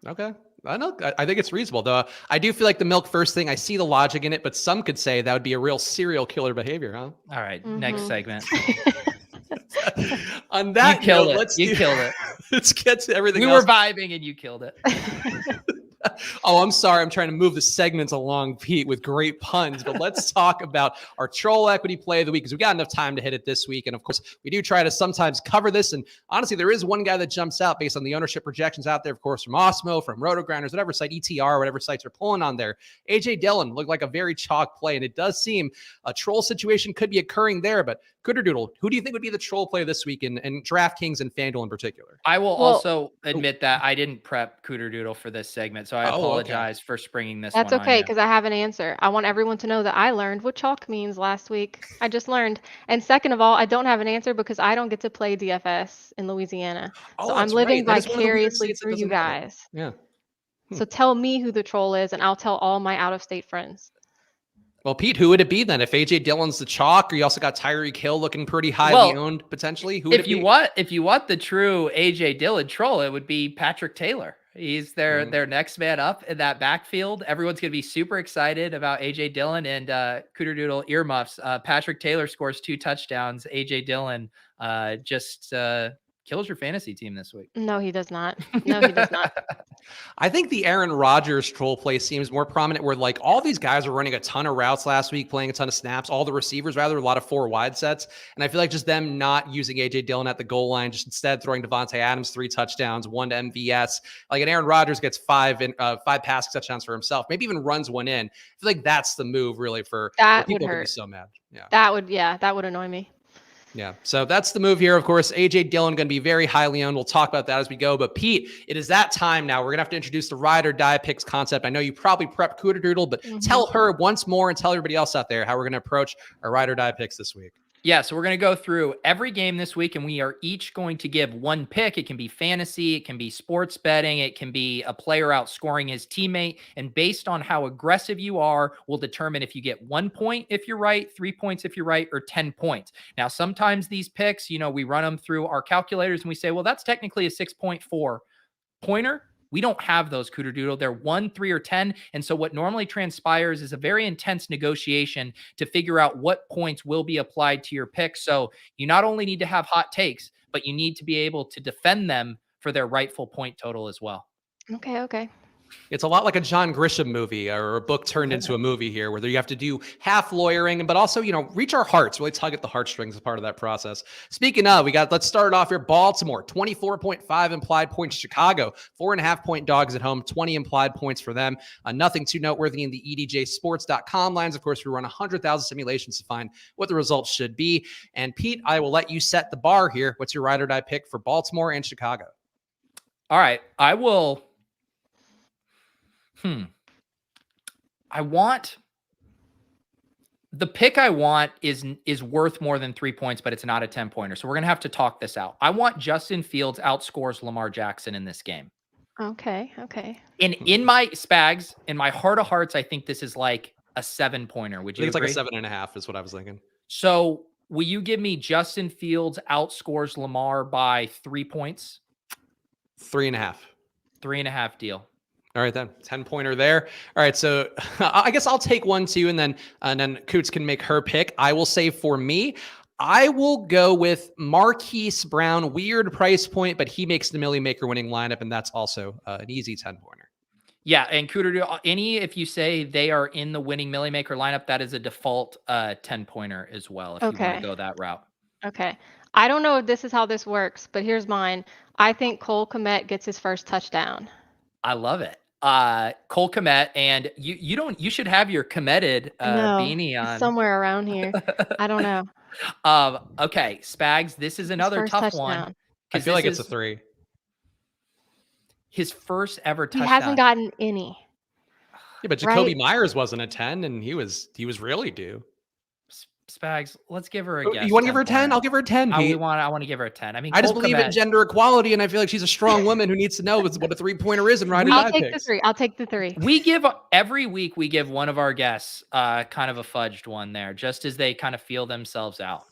Okay. I know. I think it's reasonable, though. I do feel like the milk first thing. I see the logic in it, but some could say that would be a real serial killer behavior, huh? All right, next segment. On that You killed note, it. You killed it. Let's get to everything We else. were vibing and you killed it. Oh, I'm sorry. I'm trying to move the segments along, Pete, with great puns. But let's talk about our troll equity play of the week because we got enough time to hit it this week. And of course, we do try to sometimes cover this. And honestly, there is one guy that jumps out based on the ownership projections out there, of course, from Osmo, from Rotogrinders, whatever site, ETR, whatever sites are pulling on there. AJ Dillon looked like a very chalk play. And it does seem a troll situation could be occurring there. But Cooterdoodle, who do you think would be the troll play this week in DraftKings and FanDuel in particular? I will Well, also admit that I didn't prep Cooterdoodle for this segment, so I apologize for springing this that's one on okay you. because I have an answer. I want everyone to know that I learned what chalk means last week. I just learned. And second of all, I don't have an answer because I don't get to play DFS in Louisiana. So Oh, I'm that's living right. That is one of the weird vicariously states that through you doesn't matter. guys. Yeah. So tell me who the troll is and I'll tell all my out-of-state friends. Well, Pete, who would it be then? If AJ Dillon's the chalk, or you also got Tyreek Hill looking pretty highly Well, owned potentially, who would If it you be? want the true AJ Dillon troll, it would be Patrick Taylor. He's their next man up in that backfield. Everyone's gonna be super excited about AJ Dillon and Cooterdoodle earmuffs. Patrick Taylor scores 2 touchdowns. AJ Dillon just kills your fantasy team this week. No, he does not. No, he does not. I think the Aaron Rodgers troll play seems more prominent where like all these guys are running a ton of routes last week, playing a ton of snaps, all the receivers, rather a lot of 4 wide sets. And I feel like just them not using AJ Dillon at the goal line, just instead throwing Devontae Adams 3 touchdowns, 1 to MVS. Like an Aaron Rodgers gets 5 passing touchdowns for himself, maybe even runs 1 in. I feel like that's the move really for That would people to be hurt. so mad. Yeah. That would annoy me. Yeah. So that's the move here. Of course, AJ Dillon going to be very highly owned. We'll talk about that as we go. But Pete, it is that time now. We're going to have to introduce the ride or die picks concept. I know you probably prepped Cooterdoodle, but tell her once more and tell everybody else out there how we're going to approach our ride or die picks this week. Yeah, so we're going to go through every game this week, and we are each going to give one pick. It can be fantasy, it can be sports betting, it can be a player outscoring his teammate. And based on how aggressive you are, will determine if you get 1 point if you're right, 3 points if you're right, or 10 points. Now, sometimes these picks, we run them through our calculators and we say, well, that's technically a 6.4 pointer. We don't have those, Cooterdoodle. They're 1, 3, or 10. And so what normally transpires is a very intense negotiation to figure out what points will be applied to your pick. So you not only need to have hot takes, but you need to be able to defend them for their rightful point total as well. Okay. It's a lot like a John Grisham movie or a book turned into a movie here, where you have to do half lawyering, but also, reach our hearts, really tug at the heartstrings as part of that process. Speaking of, let's start off here. Baltimore, 24.5 implied points. Chicago, 4.5-point dogs at home, 20 implied points for them. Nothing too noteworthy in the edjsports.com lines. Of course, we run 100,000 simulations to find what the results should be. And Pete, I will let you set the bar here. What's your ride or die pick for Baltimore and Chicago? All right. I will. The pick I want is worth more than 3 points, but it's not a 10-pointer. So we're going to have to talk this out. I want Justin Fields outscores Lamar Jackson in this game. Okay. In my Spags, in my heart of hearts, I think this is like a 7-pointer. Would you I think it's agree? like a 7.5 is what I was thinking. So will you give me Justin Fields outscores Lamar by 3 points? 3.5. 3.5 deal. All right, then 10-pointer there. All right, so I guess I'll take one too, and then Coots can make her pick. I will say for me, I will go with Marquise Brown. Weird price point, but he makes the Millie Maker winning lineup, and that's also an easy 10-pointer. Yeah, and Cooterdoodle, if you say they are in the winning Millie Maker lineup, that is a default 10-pointer as well, if you want to go that route. Okay. I don't know if this is how this works, but here's mine. I think Cole Kmet gets his first touchdown. I love it. Cole Kmet, and you should have your committed beanie on somewhere around here. I don't know. Okay, Spags, this is another tough touchdown one. I feel like it's a 3. His first ever touchdown. He hasn't gotten any. Yeah, but Jacoby Myers wasn't a 10, and he was really due. Spags, let's give her a guess. You want to give her a 10? I'll give her a 10. I want to give her a 10. I mean, I just believe in gender equality, and I feel like she's a strong woman who needs to know what a 3-pointer is and ride or die picks. I'll take the 3. Every week we give one of our guests kind of a fudged one there, just as they kind of feel themselves out.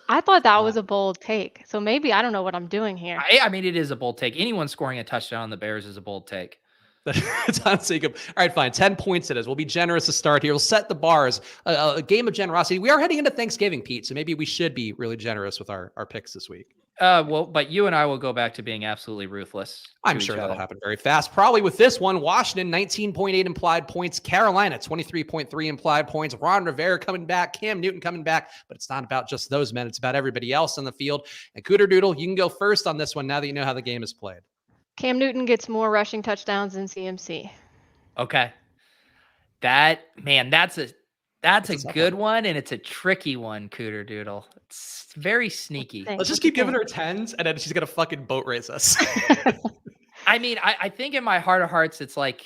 I thought that was a bold take, so maybe I don't know what I'm doing here. I mean, it is a bold take. Anyone scoring a touchdown on the Bears is a bold take. It's honestly good. All right, fine. 10 points it is. We'll be generous to start here. We'll set the bars. A game of generosity. We are heading into Thanksgiving, Pete, so maybe we should be really generous with our picks this week. Well, but you and I will go back to being absolutely ruthless. I'm sure that'll happen very fast. Probably with this one. Washington, 19.8 implied points. Carolina, 23.3 implied points. Ron Rivera coming back. Cam Newton coming back. But it's not about just those men. It's about everybody else on the field. And Cooterdoodle, you can go first on this one now that you know how the game is played. Cam Newton gets more rushing touchdowns than CMC. Okay. That's a good one, and it's a tricky one, Cooterdoodle. It's very sneaky. Let's just keep giving her 10s, and then she's going to fucking boat race us. I mean, I think in my heart of hearts, it's like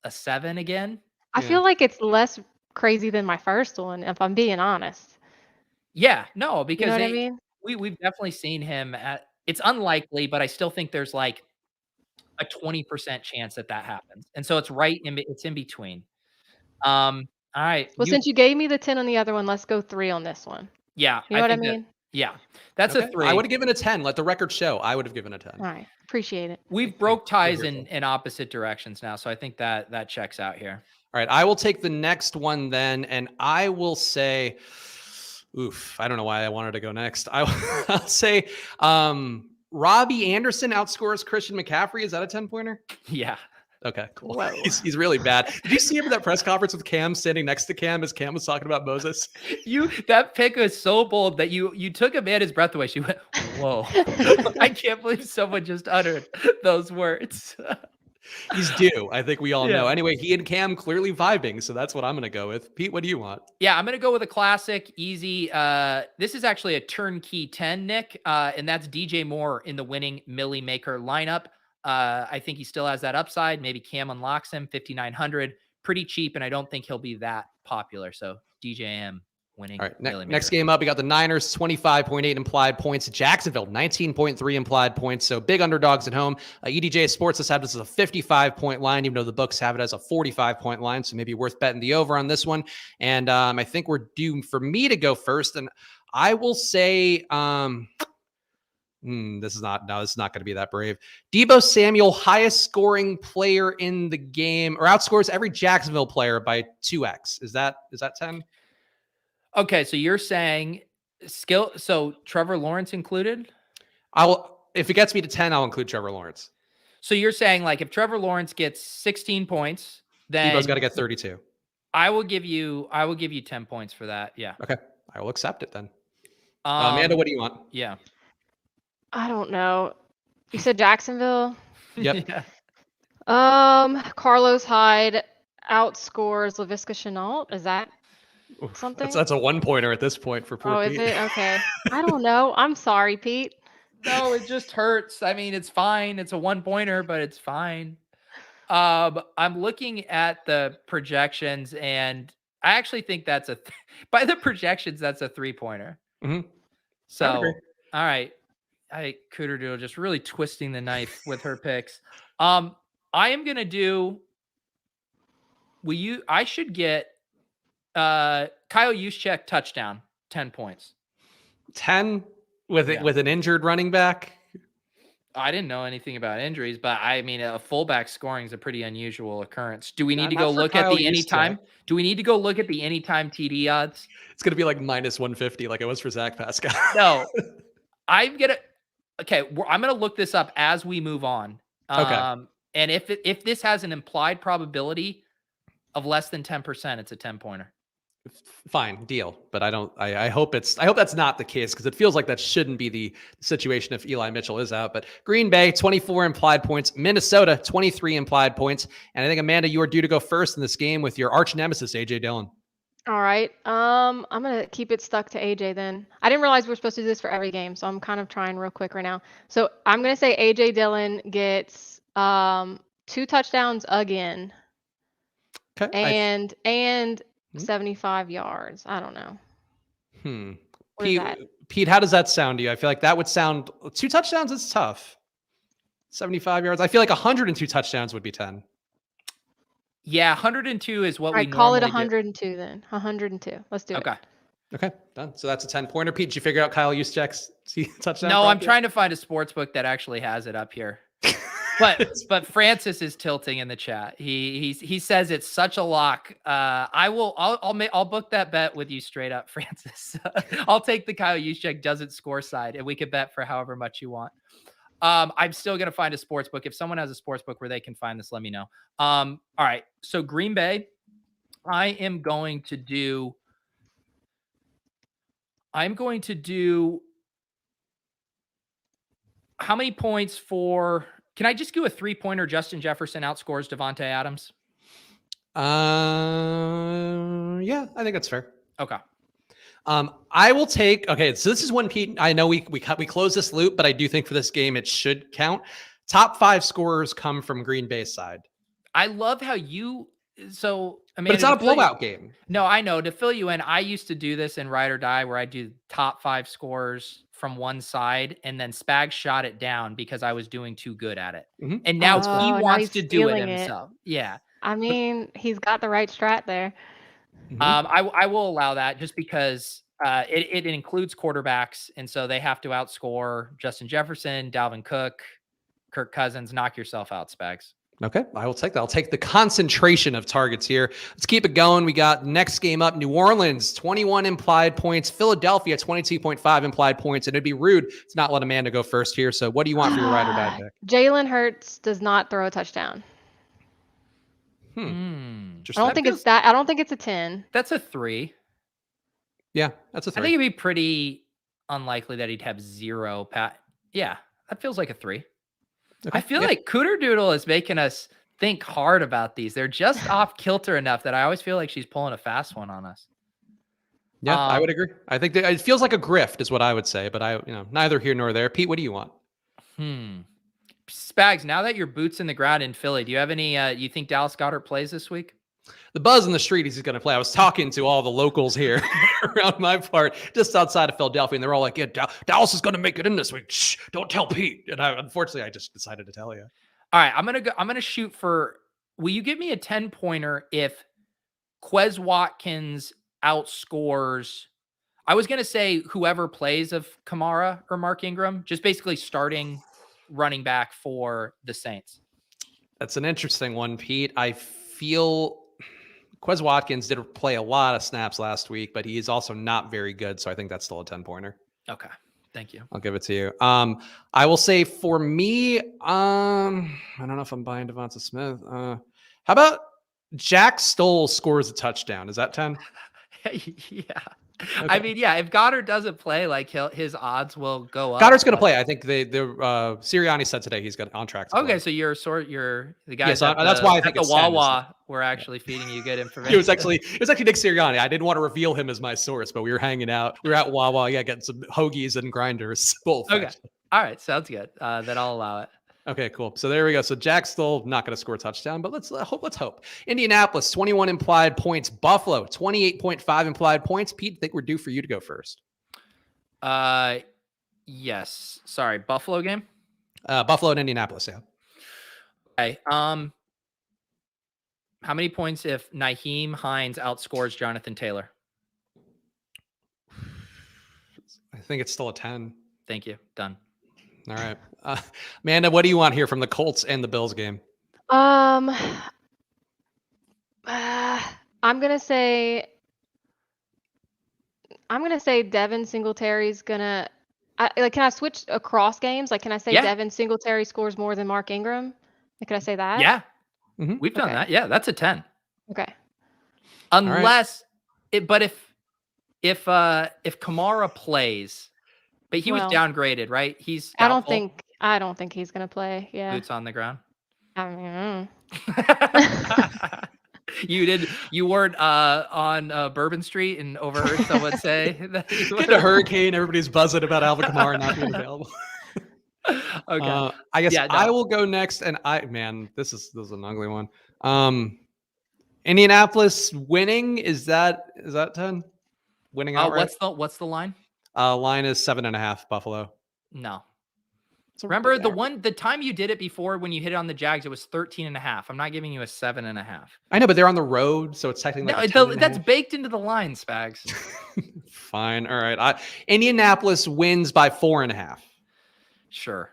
a 7 again. I feel like it's less crazy than my first one, if I'm being honest. Yeah, no, because you know what I mean? We've definitely seen him at. It's unlikely, but I still think there's like a 20% chance that happens, and so it's it's in between. All right. Well, since you gave me the 10 on the other one, let's go 3 on this one. Yeah, you know what I mean. That's a 3. I would have given a 10. Let the record show. I would have given a 10. All right, appreciate it. We've broke ties in opposite directions now, so I think that checks out here. All right, I will take the next one then, and I will say, oof, I don't know why I wanted to go next. I'll say Robbie Anderson outscores Christian McCaffrey. Is that a 10-pointer? Yeah. Okay, cool. He's really bad. Did you see him at that press conference with Cam standing next to Cam as Cam was talking about Moses? That pick was so bold that you took Amanda's breath away. She went, whoa. I can't believe someone just uttered those words. He's due. I think we all know. Anyway, he and Cam clearly vibing, so that's what I'm going to go with. Pete, what do you want? Yeah, I'm going to go with a classic, easy. This is actually a turnkey 10, Nick, and that's DJ Moore in the winning Millie Maker lineup. I think he still has that upside. Maybe Cam unlocks him, 5,900. Pretty cheap, and I don't think he'll be that popular. So DJM winning. All right, next game up, we got the Niners, 25.8 implied points. Jacksonville, 19.3 implied points. So big underdogs at home. EDJ Sports has had this as a 55-point line, even though the books have it as a 45-point line. So maybe worth betting the over on this one. And I think we're due for me to go first. And I will say, this is not going to be that brave. Deebo Samuel, highest scoring player in the game, or outscores every Jacksonville player by 2x. Is that 10? Okay, so you're saying skill. So Trevor Lawrence included? If it gets me to 10, I'll include Trevor Lawrence. So you're saying like if Trevor Lawrence gets 16 points, then Debo's got to get 32. I will give you 10 points for that. Yeah. Okay. I will accept it then. Amanda, what do you want? Yeah. I don't know. You said Jacksonville? Yep. Yeah. Carlos Hyde outscores LaVisca Chenault. Is that something? That's a 1-pointer at this point for poor Oh, is Pete. it? Okay. I don't know. I'm sorry, Pete. No, it just hurts. I mean, it's fine. It's a 1-pointer, but it's fine. I'm looking at the projections, and I actually think that's by the projections, that's a 3-pointer. Mhm. So, I would all agree. right. Cooterdoodle just really twisting the knife with her picks. I am gonna do. I should get Kyle Juszczyk touchdown, 10 points. 10 with it Yeah. with an injured running back. I didn't know anything about injuries, but I mean, a fullback scoring is a pretty unusual occurrence. Do we need to Not go for look at Kyle the anytime? Juszczyk. Do we need to go look at the anytime TD odds? It's gonna be like minus 150, like it was for Zach Pascal. No, I'm gonna. Okay, I'm gonna look this up as we move on. Okay. And if this has an implied probability of less than 10%, it's a 10-pointer. Fine, deal. But I hope that's not the case, because it feels like that shouldn't be the situation if Eli Mitchell is out. But Green Bay, 24 implied points, Minnesota, 23 implied points. And I think, Amanda, you are due to go first in this game with your arch nemesis, AJ Dillon. All right. I'm gonna keep it stuck to AJ then. I didn't realize we were supposed to do this for every game, so I'm kind of trying real quick right now. So I'm gonna say AJ Dillon gets 2 touchdowns again Okay. and Hmm? 75 yards. I don't know. What is that? Pete, how does that sound to you? I feel like that would sound 2 touchdowns is tough. 75 yards. I feel like 102 touchdowns would be 10. Yeah, 102 is what All we right, call it normally do. 102 then. 102. Let's do it. Okay. Okay, done. So that's a 10-pointer. Pete, did you figure out Kyle Juszczyk's touchdown? No, I'm prop yet? trying to find a sports book that actually has it up here. But Francis is tilting in the chat. He says it's such a lock. I'll book that bet with you straight up, Francis. I'll take the Kyle Juszczyk doesn't score side, and we could bet for however much you want. I'm still gonna find a sports book. If someone has a sports book where they can find this, let me know. All right. So Green Bay, I'm going to do. How many points for? Can I just do a 3-pointer? Justin Jefferson outscores Devontae Adams. Yeah, I think that's fair. Okay. I will take. Okay, so this is one, Pete. I know we close this loop, but I do think for this game it should count. Top 5 scorers come from Green Bay's side. I love how you. So I mean, But it's not a blowout game. No, I know. To fill you in, I used to do this in Ride or Die, where I do top 5 scores from one side, and then Spags shot it down because I was doing too good at it. Mhm. And now Oh, he now wants he's to do it stealing it. himself. Yeah. I mean, he's got the right strat there. Mhm. I will allow that just because it includes quarterbacks, and so they have to outscore Justin Jefferson, Dalvin Cook, Kirk Cousins. Knock yourself out, Spags. Okay, I will take that. I'll take the concentration of targets here. Let's keep it going. We got next game up. New Orleans, 21 implied points. Philadelphia, 22.5 implied points. And it'd be rude to not let Amanda go first here. So what do you want for your ride or die pick? Jalen Hurts does not throw a touchdown. I don't think it's that. I don't think it's a 10. That's a 3. Yeah, that's a 3. I think it'd be pretty unlikely that he'd have 0 pat. Yeah, that feels like a 3. Okay. I feel like Cooterdoodle is making us think hard about these. They're just off kilter enough that I always feel like she's pulling a fast one on us. Yeah, I would agree. I think it feels like a grift is what I would say, but neither here nor there. Pete, what do you want? Spags, now that your boots in the ground in Philly, do you have any, you think Dallas Goedert plays this week? The buzz in the street is he's going to play. I was talking to all the locals here around my part, just outside of Philadelphia, and they're all like, yeah, Dallas is going to make it in this week. Shh, don't tell Pete. And unfortunately, I just decided to tell you. All right, I'm going to shoot for, will you give me a 10-pointer if Quez Watkins outscores, I was going to say whoever plays of Kamara or Mark Ingram, just basically starting running back for the Saints. That's an interesting one, Pete. I feel Quez Watkins did play a lot of snaps last week, but he is also not very good. So I think that's still a 10-pointer. Okay. Thank you. I'll give it to you. I will say for me, I don't know if I'm buying Devonta Smith. How about Jack Stoll scores a touchdown? Is that 10? Yeah. Okay. I mean, yeah, if Goddard doesn't play, like his odds will go up. Goddard's going to play. I think the Sirianni said today he's got on track to play. Okay, so you're the guys so at that's why I think the it's 10, Wawa were actually feeding you good information. it was actually Nick Sirianni. I didn't want to reveal him as my source, but we were hanging out. We were at Wawa, getting some hoagies and grinders. Okay. All right, sounds good. Then I'll allow it. Okay, cool. So there we go. So Jack Stoll not going to score a touchdown, but let's hope. Indianapolis 21 implied points. Buffalo 28.5 implied points. Pete, I think we're due for you to go first. Yes. Sorry, Buffalo game. Buffalo and Indianapolis. Yeah. Okay. How many points if Nyheim Hines outscores Jonathan Taylor? I think it's still a 10. Thank you. Done. All right. Amanda, what do you want here from the Colts and the Bills game? I'm gonna say Devin Singletary's gonna. Can I switch across games? Like, can I say Devin Singletary scores more than Mark Ingram? Like, can I say that? Yeah, Mm-hmm. We've done that. Yeah, that's a 10. Okay. Unless but if Kamara plays, but he was downgraded, right? He's doubtful. I don't think he's gonna play. Yeah. Boots on the ground. I mean, You weren't on Bourbon Street and overheard someone say that Get a hurricane. Everybody's buzzing about Alvin Kamara not being available. Okay. I guess I will go next, and this is an ugly one. Indianapolis winning, is that 10? Winning outright? What's the line? Line is 7.5 Buffalo. No. Remember the time you did it before when you hit it on the Jags, it was 13.5. I'm not giving you a 7.5. I know, but they're on the road, so it's technically that's baked into the line, Spags. Fine. All right. Indianapolis wins by 4.5. Sure.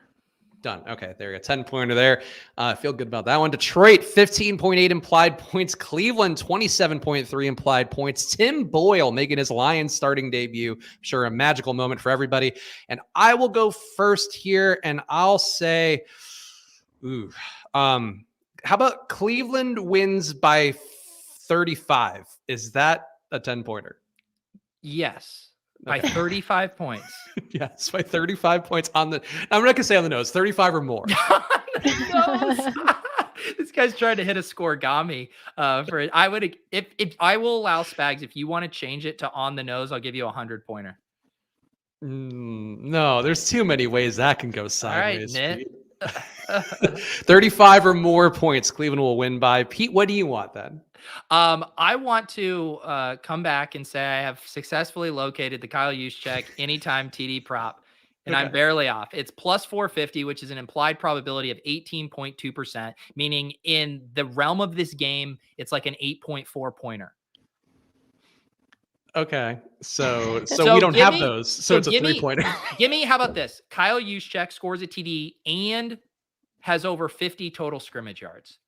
Done. Okay, there you go. 10-pointer there. I feel good about that one. Detroit, 15.8 implied points. Cleveland, 27.3 implied points. Tim Boyle making his Lions starting debut. I'm sure a magical moment for everybody. And I will go first here, and I'll say, how about Cleveland wins by 35? Is that a 10-pointer? Yes. By 35 points. Yes, by 35 points I'm not going to say on the nose, 35 or more. This guy's trying to hit a scoregami for it. If I will allow Spags, if you want to change it to on the nose, I'll give you a 100-pointer. No, there's too many ways that can go sideways. All right, 35 or more points Cleveland will win by. Pete, what do you want then? I want to come back and say I have successfully located the Kyle Juszczyk anytime TD prop, and I'm barely off. It's plus 450, which is an implied probability of 18.2%, meaning in the realm of this game, it's like an 8.4 pointer. Okay, so we don't have those. So it's a 3-pointer. How about this? Kyle Juszczyk scores a TD and has over 50 total scrimmage yards.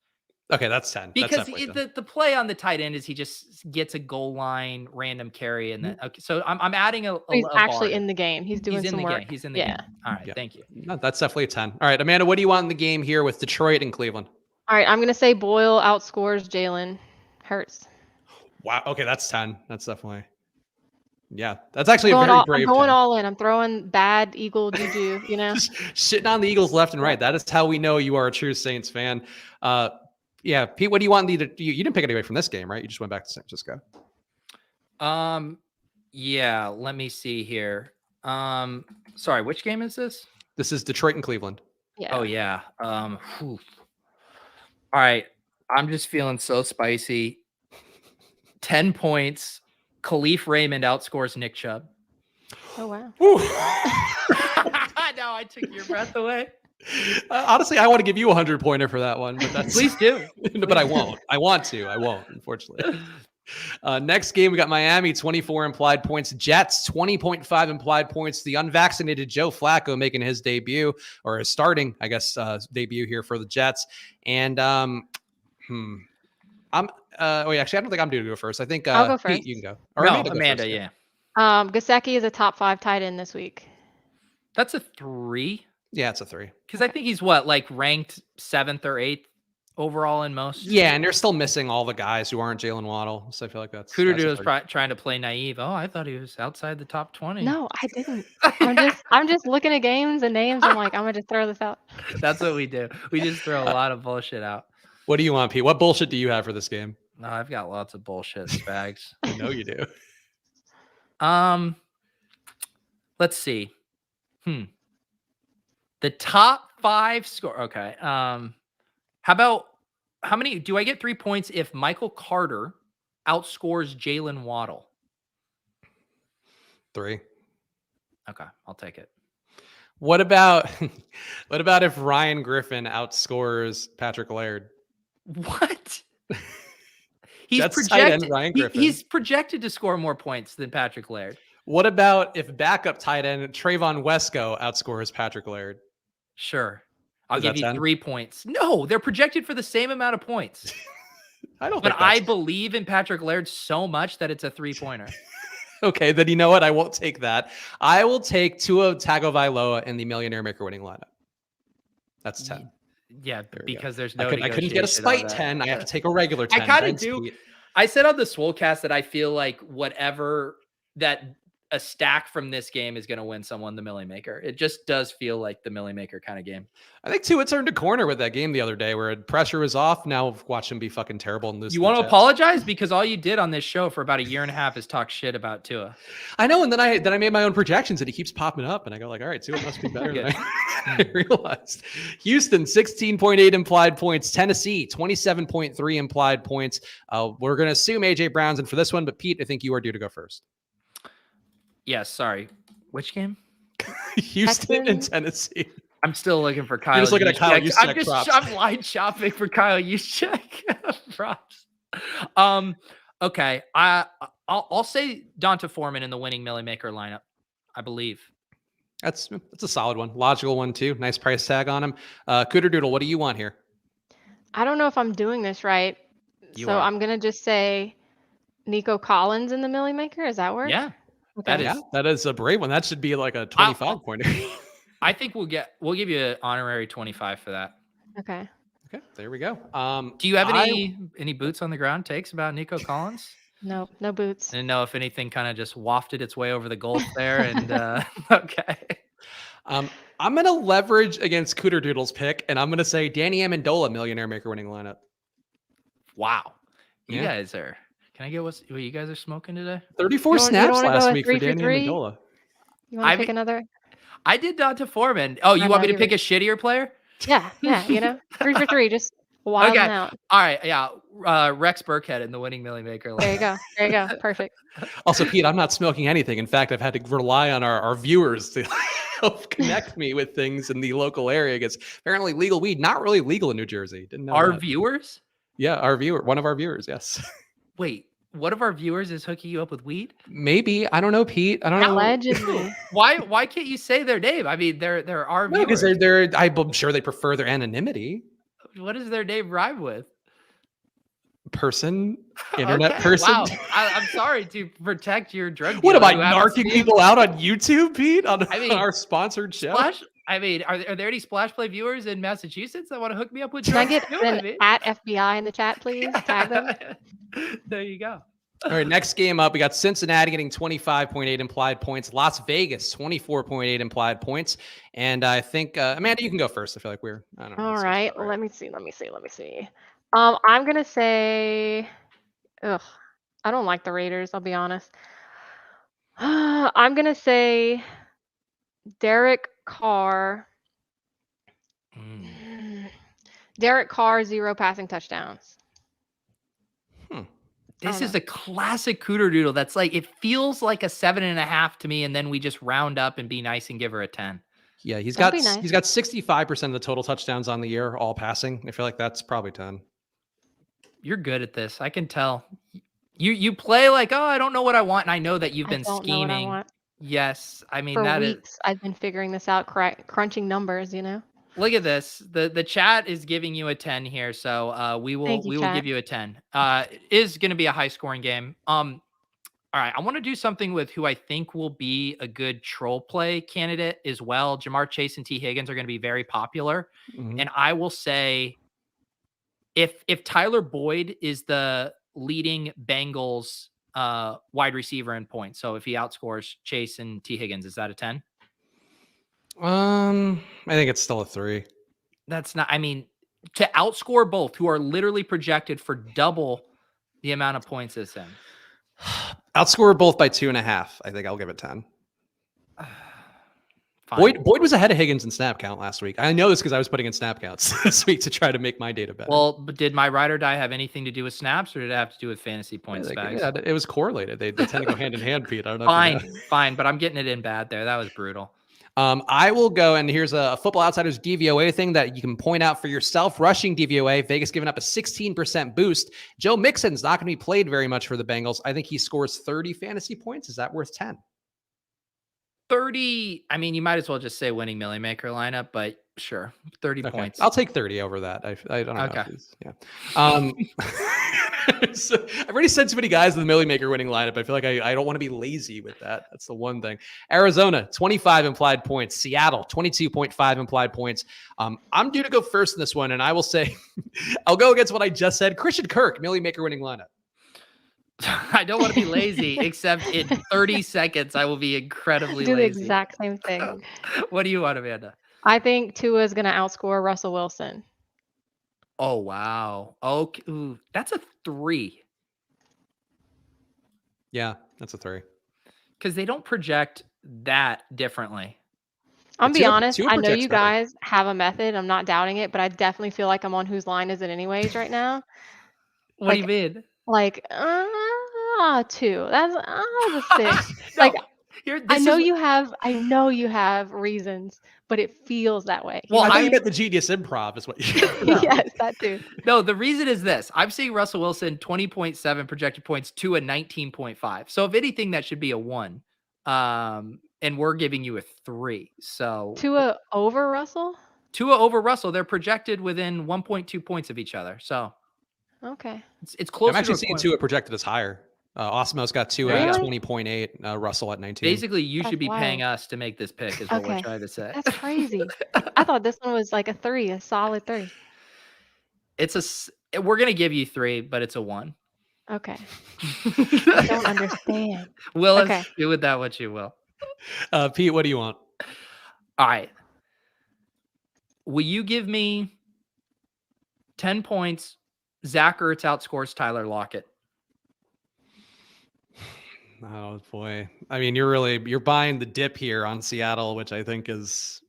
Okay, that's 10. Because the play on the tight end is he just gets a goal line random carry, and then so I'm adding a. He's actually bar. in the game. He's doing some work. He's in the game. All right, thank you. No, that's definitely a 10. All right, Amanda, what do you want in the game here with Detroit and Cleveland? All right, I'm gonna say Boyle outscores Jalen Hurts. Wow. Okay, that's 10. That's definitely. Yeah, that's actually a very brave. I'm going all in. I'm throwing bad Eagle juju. Just shitting on the Eagles left and right. That is how we know you are a true Saints fan. Yeah, Pete, what do you want? You didn't pick anybody from this game, right? You just went back to San Francisco. Yeah. Let me see here. Sorry, which game is this? This is Detroit and Cleveland. Yeah. Oh yeah. All right. I'm just feeling so spicy. 10 points. Khalif Raymond outscores Nick Chubb. Oh wow. No, I took your breath away. Honestly, I want to give you a 100-pointer for that one, but that's please do. But I won't. I want to. I won't, unfortunately. Next game, we got Miami 24 implied points, Jets 20.5 implied points. The unvaccinated Joe Flacco making his debut, or his starting, I guess, debut here for the Jets. And actually, I don't think I'm due to go first. I think I'll go first. Pete, you can go. Or Amanda, yeah. Gesicki is a top 5 tight end this week. That's a 3. Yeah, it's a 3. Because I think he's what, like ranked 7th or 8th overall in most. Yeah, and they're still missing all the guys who aren't Jalen Waddle. So I feel like that's a Cooterdoodle is 30. trying to play naive. Oh, I thought he was outside the top 20. No, I didn't. I'm just looking at games and names. I'm like, I'm gonna just throw this out. That's what we do. We just throw a lot of bullshit out. What do you want, Pete? What bullshit do you have for this game? No, I've got lots of bullshit, Spags. I know you do. Let's see. The top 5 score. Okay. How many do I get 3 points if Michael Carter outscores Jalen Waddle? 3. Okay, I'll take it. What about if Ryan Griffin outscores Patrick Laird? What? That's tight end Ryan Griffin. He's projected to score more points than Patrick Laird. What about if backup tight end Trayvon Wesco outscores Patrick Laird? Sure. I'll Is give that you 10? 3 points. No, they're projected for the same amount of points. I don't But think I that's... believe in Patrick Laird so much that it's a 3-pointer. Okay, then you know what? I won't take that. I will take Tua Tagovailoa in the Millionaire Maker winning lineup. That's 10. Yeah, There we because there's I no couldn't get a negotiation on spite that. 10. I have to take a regular 10. I kind of Thanks, do. Pete. I said on the Swolecast that I feel like whatever that a stack from this game is going to win someone the Millie Maker. It just does feel like the Millie Maker kind of game. I think Tua turned a corner with that game the other day where pressure was off. Now watch him be fucking terrible and lose. You want to apologize because all you did on this show for about a year and a half is talk shit about Tua. I know, and then I made my own projections and he keeps popping up, and I go like, all right, Tua must be better than I realized. Houston 16.8 implied points. Tennessee 27.3 implied points. We're gonna assume AJ Brown's in for this one, but Pete, I think you are due to go first. Yes, sorry. Which game? Houston and Tennessee. I'm still looking for Kyle. You're just looking at Kyle Juszczyk props. I'm line shopping for Kyle Juszczyk props. Okay. I'll say Donta Foreman in the winning Millie Maker lineup. I believe. That's a solid one. Logical one too. Nice price tag on him. Cooterdoodle, what do you want here? I don't know if I'm doing this right. I'm gonna just say Nico Collins in the Millie Maker. Does that work? Yeah. Okay. That is a brave one. That should be like a 25 pointer. I think we'll give you an honorary 25 for that. Okay. Okay, there we go. Do you have any boots on the ground takes about Nico Collins? Nope, no boots. I didn't know if anything kind of just wafted its way over the gulf there. And okay. I'm gonna leverage against Cooterdoodle's pick, and I'm gonna say Danny Amendola, Millionaire Maker winning lineup. Wow. You guys are. Can I get what you guys are smoking today? 34 snaps last week for Danny 3 for 3? Amendola. You want to pick another? I did Donta Foreman. Oh, you want me to pick a shittier player? Yeah, 3 for 3, just wild them out. All right, yeah. Rex Burkhead in the winning Millie Maker. There you go. Perfect. Also, Pete, I'm not smoking anything. In fact, I've had to rely on our viewers to help connect me with things in the local area. Because apparently legal weed, not really legal in New Jersey. Didn't know Our that. Viewers? Yeah, one of our viewers, yes. Wait, one of our viewers is hooking you up with weed? Maybe. I don't know, Pete. I don't know. Allegedly. Why can't you say their name? I mean, they're our viewers. Because I'm sure they prefer their anonymity. What does their name rhyme with? Internet person. Wow. I'm sorry to protect your drug dealer. What am I narking people out on YouTube, Pete? On our sponsored show? Are there any Splash Play viewers in Massachusetts that want to hook me up with drugs? Can I get an at FBI in the chat, please? Tag them. There you go. All right, next game up, we got Cincinnati getting 25.8 implied points. Las Vegas, 24.8 implied points. And I think, Amanda, you can go first. I feel like I don't know. All right, let me see. I'm going to say, I don't like the Raiders, I'll be honest. I'm going to say Derek Carr. Derek Carr, 0 passing touchdowns. This is a classic Cooterdoodle. That's like, it feels like a 7.5 to me, and then we just round up and be nice and give her a 10. Yeah, he's got 65% of the total touchdowns on the year, all passing. I feel like that's probably 10. You're good at this. I can tell. You play like, I don't know what I want, and I know that you've been scheming. Know what I want. Yes, I mean for weeks. I've been figuring this out, crunching numbers. Look at this. The chat is giving you a 10 here, so we will give you a 10. It is going to be a high scoring game. All right, I want to do something with who I think will be a good troll play candidate as well. Jamar Chase and T. Higgins are going to be very popular. Mhm. And I will say if Tyler Boyd is the leading Bengals wide receiver in points, so if he outscores Chase and T. Higgins, is that a 10? I think it's still a 3. That's not, I mean, to outscore both who are literally projected for double the amount of points as him. Outscore both by 2.5. I think I'll give it 10. Fine. Boyd was ahead of Higgins in snap count last week. I know this because I was putting in snap counts this week to try to make my data better. Well, but did my ride or die have anything to do with snaps, or did it have to do with fantasy points? Yeah, it was correlated. They tend to go hand in hand, Pete. I don't know. Fine, fine, but I'm getting it in bad there. That was brutal. I will go, and here's a Football Outsiders DVOA thing that you can point out for yourself. Rushing DVOA, Vegas giving up a 16% boost. Joe Mixon's not going to be played very much for the Bengals. I think he scores 30 fantasy points. Is that worth 10? 30. I mean, you might as well just say winning Millie Maker lineup, but sure, 30 points. I'll take 30 over that. I don't know. Okay. So I've already said too many guys in the Millie Maker winning lineup. I feel like I don't want to be lazy with that. That's the one thing. Arizona, 25 implied points. Seattle, 22.5 implied points. I'm due to go first in this one, and I will say I'll go against what I just said. Christian Kirk, Millie Maker winning lineup. I don't want to be lazy, except in 30 seconds, I will be incredibly Do the lazy. exact same thing. What do you want, Amanda? I think Tua is going to outscore Russell Wilson. Oh, wow. Okay. Ooh, that's a 3. Yeah, that's a 3. Because they don't project that differently. I'm be honest. Tua I know projects you better. guys have a method. I'm not doubting it, but I definitely feel like I'm on whose line is it anyways right now. What do you mean? Like, 2. That's a 6. No, Like, I know you have reasons, but it feels that way. Well, I thought you mean? meant the genius improv is what you Yes, that too. No, the reason is this. I'm seeing Russell Wilson 20.7 projected points to a 19.5. So if anything, that should be a 1. And we're giving you a 3. So Tua over Russell? Tua over Russell, they're projected within 1.2 points of each other. So Okay. it's close. I'm actually seeing Tua projected as higher. Osmo's got Tua at 20.8, Russell at 19. Basically, you should be wild. paying us to make this pick, is what we're trying to say. That's crazy. I thought this one was like a 3, a solid 3. We're gonna give you 3, but it's a 1. Okay. I don't understand. Willis, do with that what you will. Pete, what do you want? All right. Will you give me 10 points? Zach Ertz outscores Tyler Lockett. Oh boy. I mean, you're buying the dip here on Seattle, which I think is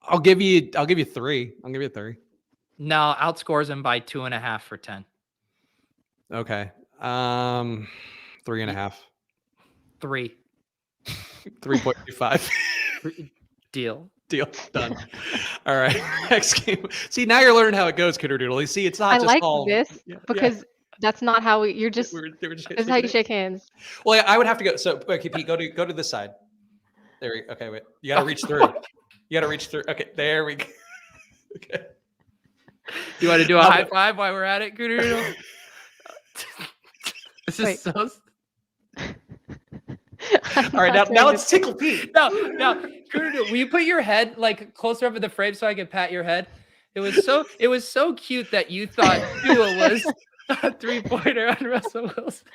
I'll give you 3. I'll give you 3. No, outscores him by 2.5 for 10. Okay. 3.5. 3. 3.25. Deal. Done. All right. Next game. See, now you're learning how it goes, Cooterdoodle. You see, it's not I just like all this because that's not how you're just. they were just This is how you shake hands. Well, yeah, I would have to go. So, okay, Pete, go to this side. There we go. Okay, wait. You got to reach through. You got to reach through. Okay, there we go. Okay. You want to do a high five while we're at it, Cooterdoodle? This is so. All right, now let's tickle Pete. No, Cooterdoodle, will you put your head like closer up at the frame so I can pat your head? It was so cute that you thought Tua was a 3-pointer on Russell Wilson.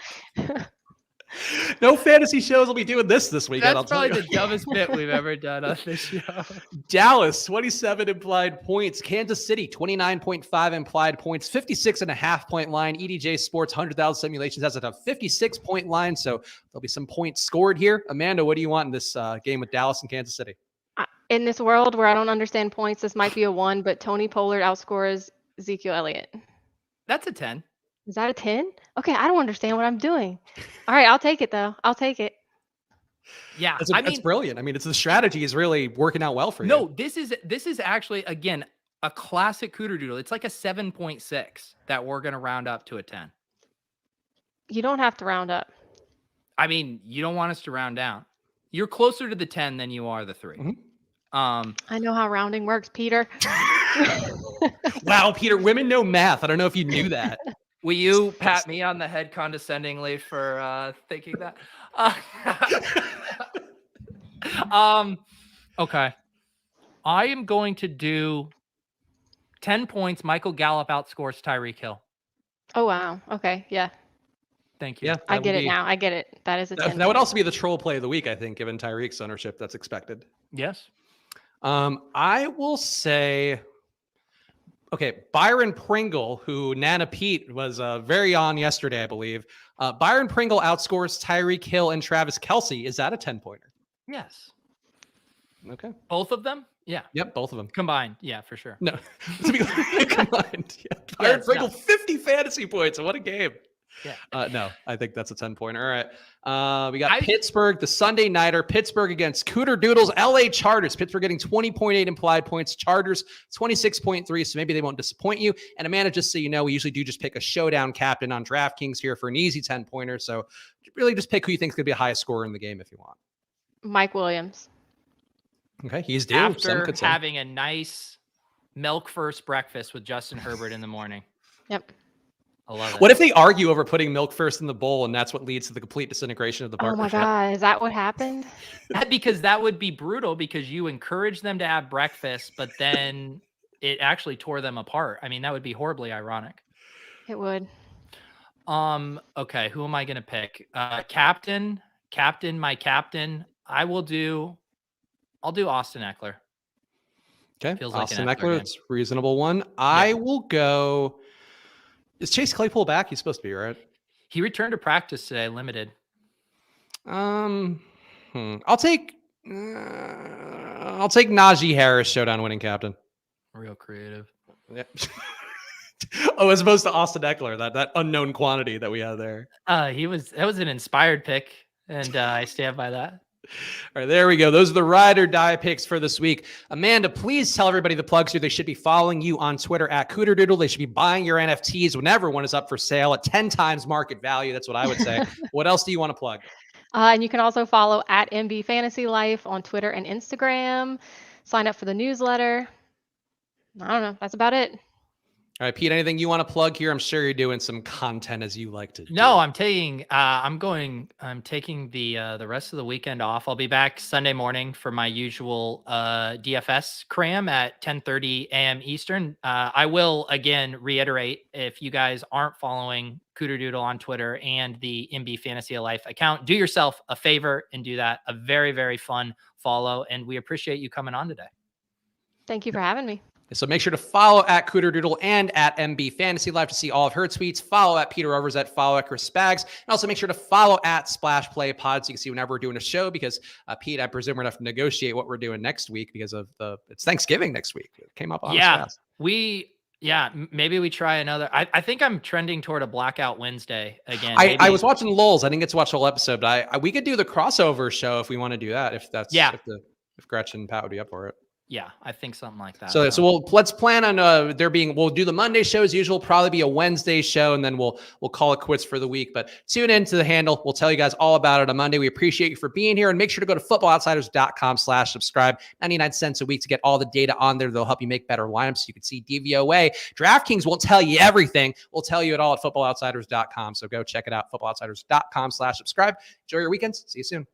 No fantasy shows will be doing this weekend. That's probably the dumbest bit we've ever done on this show. Dallas, 27 implied points. Kansas City, 29.5 implied points. 56.5 point line. EDJ Sports 100,000 simulations has it a 56-point line. So there'll be some points scored here. Amanda, what do you want in this game with Dallas and Kansas City? In this world where I don't understand points, this might be a 1, but Tony Pollard outscores Ezekiel Elliott. That's a 10. Is that a 10? Okay, I don't understand what I'm doing. All right, I'll take it though. I'll take it. Yeah, that's brilliant. I mean, it's the strategy is really working out well for you. No, this is actually again a classic Cooterdoodle. It's like a 7.6 that we're gonna round up to a 10. You don't have to round up. I mean, you don't want us to round down. You're closer to the 10 than you are the 3. Mm-hmm. I know how rounding works, Peter. Wow, Peter, women know math. I don't know if you knew that. Will you pat me on the head condescendingly for thinking that? Okay. I am going to do 10 points. Michael Gallup outscores Tyreek Hill. Oh, wow. Okay. Yeah. Thank you. Yeah, I get it now. I get it. That is a 10 that would point. also be the troll play of the week, I think, given Tyreek's ownership. That's expected. Yes. I will say, okay, Byron Pringle, who Nana Pete was very on yesterday, I believe. Byron Pringle outscores Tyreek Hill and Travis Kelce. Is that a 10-pointer? Yes. Okay. Both of them? Yeah. Yep, both of them. Combined. Yeah, for sure. No, to be combined. Yeah. Byron Pringle, 50 fantasy points. What a game. Yeah. No, I think that's a 10-pointer. All right. We got Pittsburgh, the Sunday nighter. Pittsburgh against Cooterdoodles, LA Chargers. Pittsburgh getting 20.8 implied points. Chargers 26.3. So maybe they won't disappoint you. And Amanda, just so you know, we usually do just pick a showdown captain on DraftKings here for an easy 10-pointer. So really just pick who you think is going to be a highest scorer in the game if you want. Mike Williams. Okay, he's due. After having a nice milk first breakfast with Justin Herbert in the morning. Yep. I love it. What if they argue over putting milk first in the bowl, and that's what leads to the complete disintegration of the partnership? Oh my God, is that what happened? Because that would be brutal because you encourage them to have breakfast, but then it actually tore them apart. I mean, that would be horribly ironic. It would. Okay, who am I gonna pick? Captain, my captain. I'll do Austin Eckler. Okay, Feels like Austin an Eckler, it's a reasonable one. I will go. Is Chase Claypool back? He's supposed to be, right? He returned to practice today, limited. I'll take Najee Harris, showdown winning captain. Real creative. Yeah. Oh, as opposed to Austin Eckler, that unknown quantity that we had there. That was an inspired pick, and I stand by that. All right, there we go. Those are the ride or die picks for this week. Amanda, please tell everybody the plugs here. They should be following you on Twitter at Cooterdoodle. They should be buying your NFTs whenever one is up for sale at 10 times market value. That's what I would say. What else do you want to plug? And you can also follow at MB Fantasy Life on Twitter and Instagram. Sign up for the newsletter. I don't know. That's about it. All right, Pete, anything you want to plug here? I'm sure you're doing some content as you like to do. No, I'm taking the rest of the weekend off. I'll be back Sunday morning for my usual DFS cram at 10:30 a.m. Eastern. I will again reiterate, if you guys aren't following Cooterdoodle on Twitter and the MB Fantasy of Life account, do yourself a favor and do that. A very, very fun follow, and we appreciate you coming on today. Thank you for having me. So make sure to follow at Cooterdoodle and at MB Fantasy Life to see all of her tweets. Follow at Peter Overzet, follow at Chris Spags, and also make sure to follow at Splash Play Pod so you can see whenever we're doing a show. Because Pete, I presume we're gonna have to negotiate what we're doing next week because of it's Thanksgiving next week. It came up on us fast. Maybe we try another. I think I'm trending toward a Blackout Wednesday again. I was watching Lulz. I didn't get to watch the whole episode, but we could do the crossover show if we want to do that. If Gretchen and Pat would be up for it. Yeah, I think something like that. So let's plan on we'll do the Monday show as usual, probably be a Wednesday show, and then we'll call it quits for the week. But tune into the handle. We'll tell you guys all about it on Monday. We appreciate you for being here, and make sure to go to footballoutsiders.com/subscribe. 99 cents a week to get all the data on there. They'll help you make better lineups so you can see DVOA. DraftKings won't tell you everything. We'll tell you it all at footballoutsiders.com. So go check it out, footballoutsiders.com/subscribe. Enjoy your weekends. See you soon.